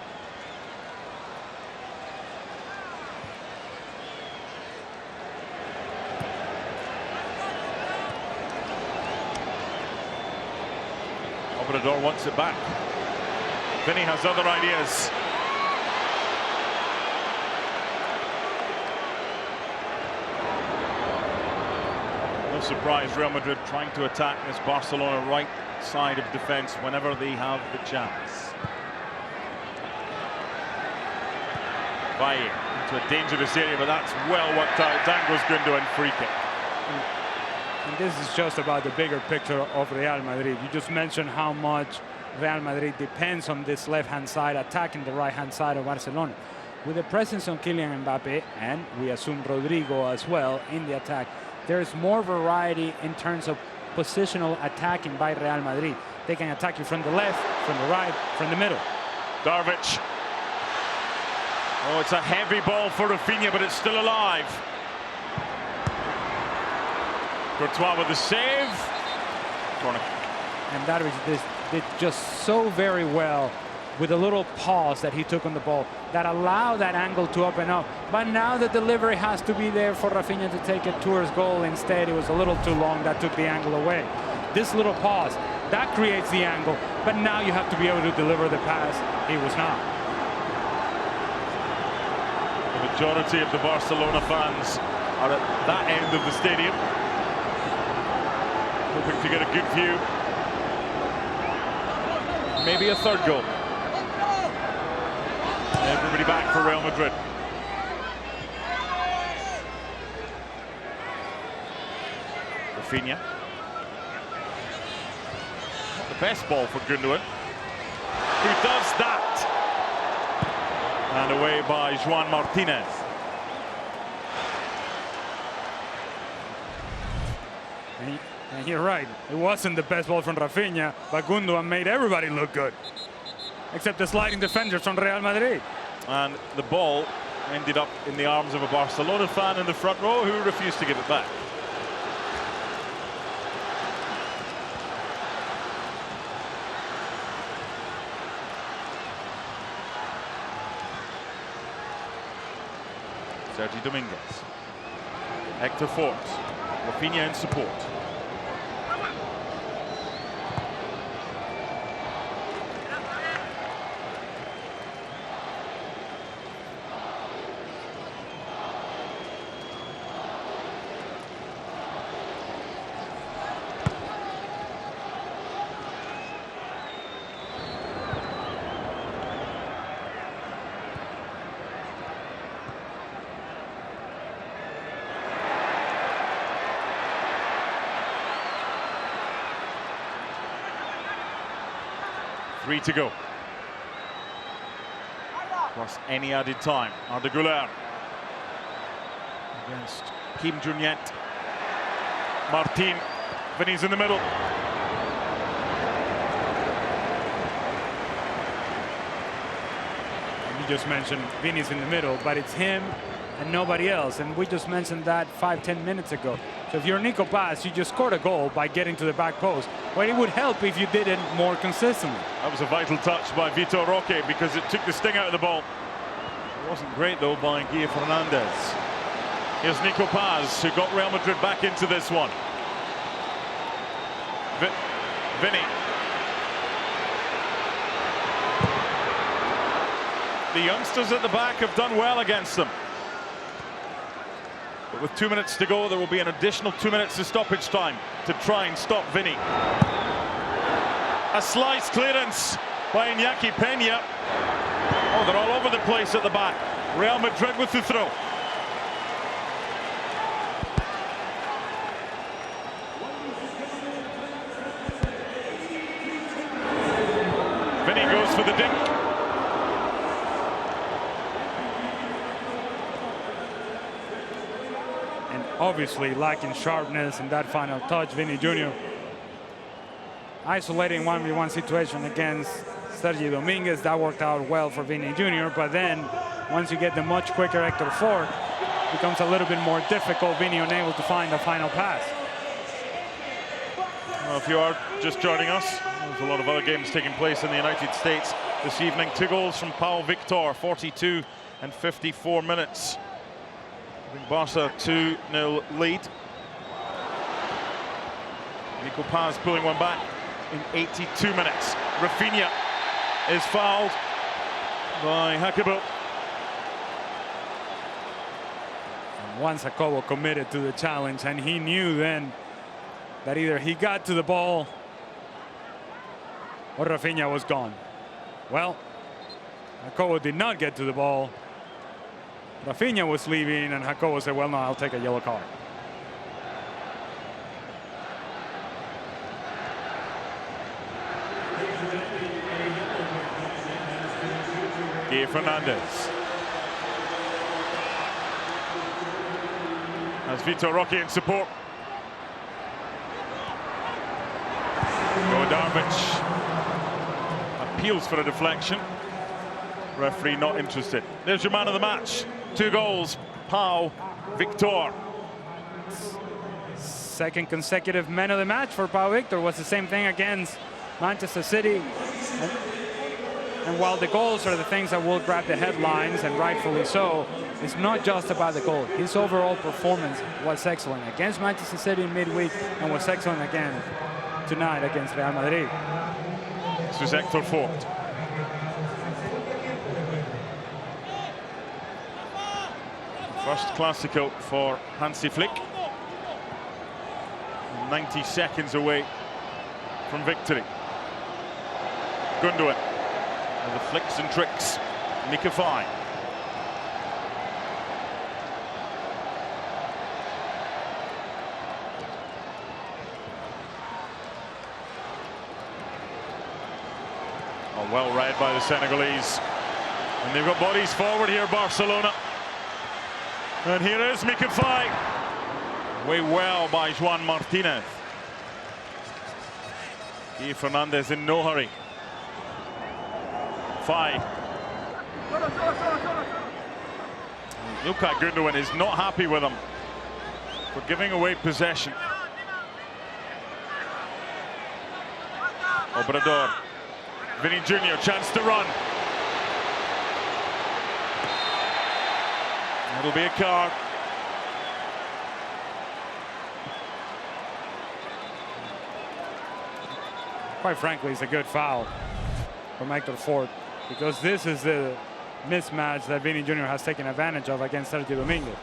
Obrador wants it back. Vinny has other ideas. No surprise, Real Madrid trying to attack this Barcelona right side of defense whenever they have the chance. Valle into a dangerous area, but that's well worked out. Dangos Gundogan, free kick. And this is just about the bigger picture of Real Madrid. You just mentioned how much Real Madrid depends on this left-hand side, attacking the right-hand side of Barcelona. With the presence of Kylian Mbappe, and we assume Rodrigo as well in the attack, there's more variety in terms of positional attacking by Real Madrid. They can attack you from the left, from the right, from the middle. Darvic. Oh, it's a heavy ball for Rafinha, but it's still alive. Courtois with the save. Corner. And Darvic did just so very well with a little pause that he took on the ball that allowed that angle to open up. But now the delivery has to be there for Rafinha to take it towards goal. Instead, it was a little too long. That took the angle away. This little pause, that creates the angle. But now you have to be able to deliver the pass. He was not. The majority of the Barcelona fans are at that end of the stadium, hoping to get a good view. Maybe a third goal. Everybody back for Real Madrid. Rafinha. Not the best ball for Gundogan, who does that. And away by Juan Martinez. And you're right, it wasn't the best ball from Rafinha, but Gundogan made everybody look good, except the sliding defenders from Real Madrid. And the ball ended up in the arms of a Barcelona fan in the front row who refused to give it back. Sergi Dominguez. Hector Fort. Rafinha in support. Three to go. Plus any added time. Arda Güler against Kim Jong-yet. Martin. Vinny's in the middle. You just mentioned Vinny's in the middle, but it's him and nobody else. And we just mentioned that 5-10 minutes ago. So if you're Nico Paz, you just scored a goal by getting to the back post. But it would help if you did it more consistently. That was a vital touch by Vitor Roque because it took the sting out of the ball. It wasn't great though by Guille Fernandez. Here's Nico Paz, who got Real Madrid back into this one. Vinny. The youngsters at the back have done well against them. But with 2 minutes to go, there will be an additional 2 minutes of stoppage time to try and stop Vinny. A slice clearance by Iñaki Peña. Oh, they're all over the place at the back. Real Madrid with the throw. Vinny goes for the dink. Obviously lacking sharpness in that final touch, Vinny Jr. Isolating 1v1 situation against Sergi Dominguez, that worked out well for Vinny Jr. But then once you get the much quicker Hector Fort, it becomes a little bit more difficult. Vinny unable to find the final pass. Well, if you are just joining us, there's a lot of other games taking place in the United States this evening. 2 goals from Pau Victor, 42 and 54 minutes. Barca 2-0 lead. Nico Paz pulling one back in 82 minutes. Rafinha is fouled by Hakebo. Once Jacobo committed to the challenge, and he knew then that either he got to the ball or Rafinha was gone. Well, Jacobo did not get to the ball. Rafinha was leaving, and Jacobo said, well, no, I'll take a yellow card. Guille Fernandez. As Vitor Roque in support. Darvic appeals for a deflection. Referee not interested. There's your man of the match. 2 goals, Pau Victor. Second consecutive man of the match for Pau Victor. Was the same thing against Manchester City. And while the goals are the things that will grab the headlines, and rightfully so, it's not just about the goal. His overall performance was excellent against Manchester City in midweek, and was excellent again tonight against Real Madrid. This was Hector Fort. First Clásico for Hansi Flick. 90 seconds away from victory. Gundogan. And the flicks and tricks Mikafai. Oh, well read by the Senegalese. And they've got bodies forward here, Barcelona. And here is Mikafai. Way well by Juan Martinez. Guy Fernandez in no hurry. Fai. Ilkay Gundogan is not happy with him for giving away possession. Obrador. Vinny Jr. chance to run. It'll be a card. Quite frankly, it's a good foul from Hector Fort, because this is the mismatch that Vinny Jr. has taken advantage of against Sergio Dominguez.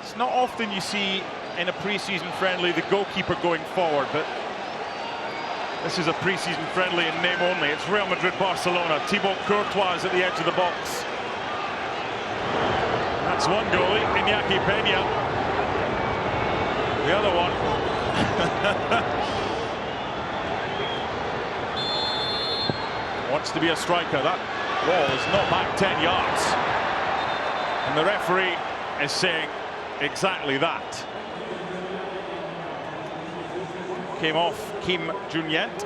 It's not often you see in a preseason friendly the goalkeeper going forward, but this is a preseason friendly in name only. It's Real Madrid-Barcelona. Thibaut Courtois is at the edge of the box. That's one goalie, Iñaki Peña. The other one. Wants to be a striker. That ball is not back 10 yards. And the referee is saying exactly that. Came off Kim Junyent.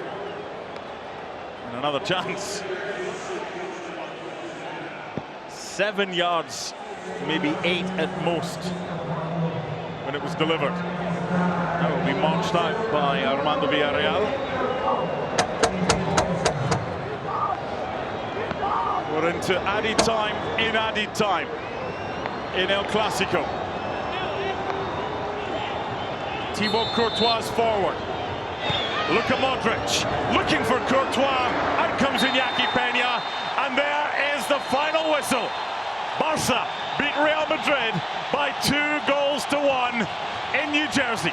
And another chance. 7 yards, maybe 8 at most, when it was delivered. That will be marched out by Armando Villarreal. We're into added time in added time in El Clasico. Thibaut Courtois forward. Luka Modric looking for Courtois. Out comes Iñaki Peña, and there is the final whistle. Barca beat Real Madrid by 2-1 in New Jersey.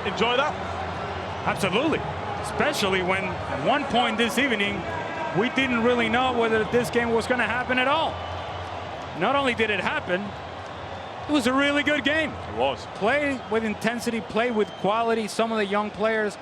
Enjoy that? Absolutely. Especially when at one point this evening we didn't really know whether this game was going to happen at all. Not only did it happen, it was a really good game. It was. Play with intensity, play with quality. Some of the young players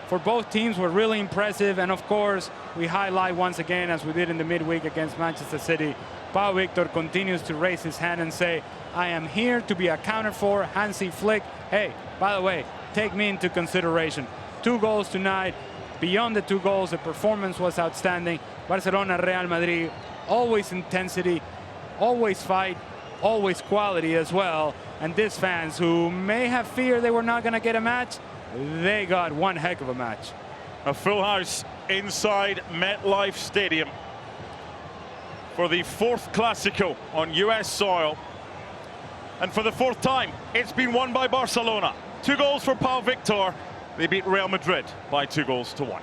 for both teams were really impressive. And of course, we highlight once again, as we did in the midweek against Manchester City, Pau Victor continues to raise his hand and say, I am here to be accounted for. Hansi Flick, hey, by the way, take me into consideration. 2 goals tonight. Beyond the 2 goals, the performance was outstanding. Barcelona, Real Madrid, always intensity, always fight, always quality as well. And these fans who may have feared they were not going to get a match, they got one heck of a match. A full house inside MetLife Stadium for the 4th Clasico on US soil. And for the 4th time, it's been won by Barcelona. 2 goals for Pau Victor. They beat Real Madrid by 2-1.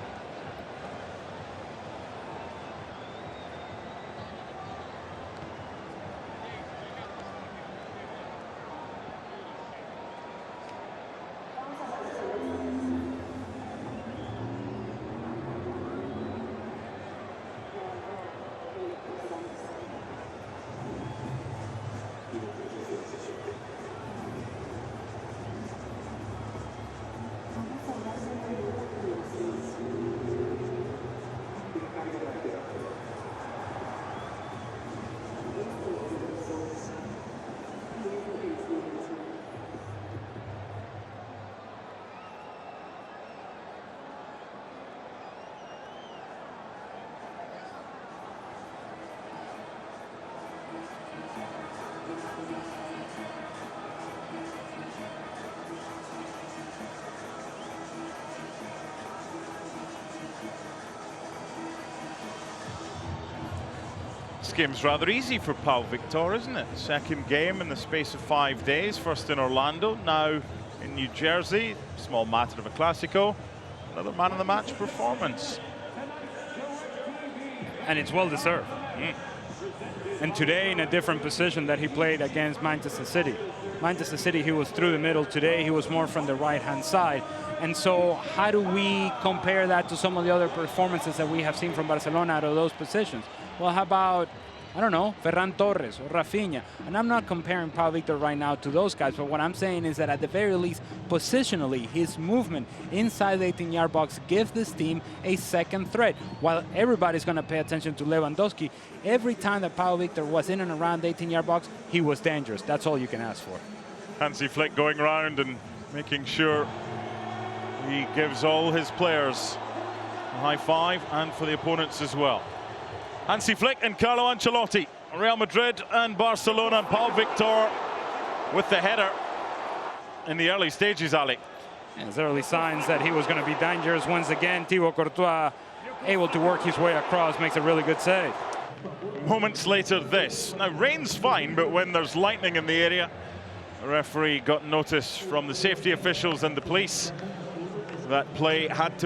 This game's rather easy for Pau Victor, isn't it? Second game in the space of 5 days. First in Orlando, now in New Jersey. Small matter of a Clasico. Another man of the match performance. And it's well deserved. And today in a different position that he played against Manchester City. Manchester City, he was through the middle. Today he was more from the right-hand side. And so how do we compare that to some of the other performances that we have seen from Barcelona out of those positions? Well, how about, I don't know, Ferran Torres or Rafinha? And I'm not comparing Pau Victor right now to those guys, but what I'm saying is that at the very least, positionally, his movement inside the 18-yard box gives this team a second threat. While everybody's going to pay attention to Lewandowski, every time that Pau Victor was in and around the 18-yard box, he was dangerous. That's all you can ask for. Hansi Flick going around and making sure he gives all his players a high five, and for the opponents as well. Hansi Flick and Carlo Ancelotti, Real Madrid and Barcelona, and Pau Victor with the header in the early stages, Ali. There's early signs that he was going to be dangerous once again. Thibaut Courtois able to work his way across, makes a really good save. Moments later, this. Now, rain's fine, but when there's lightning in the area, the referee got notice from the safety officials and the police that play had to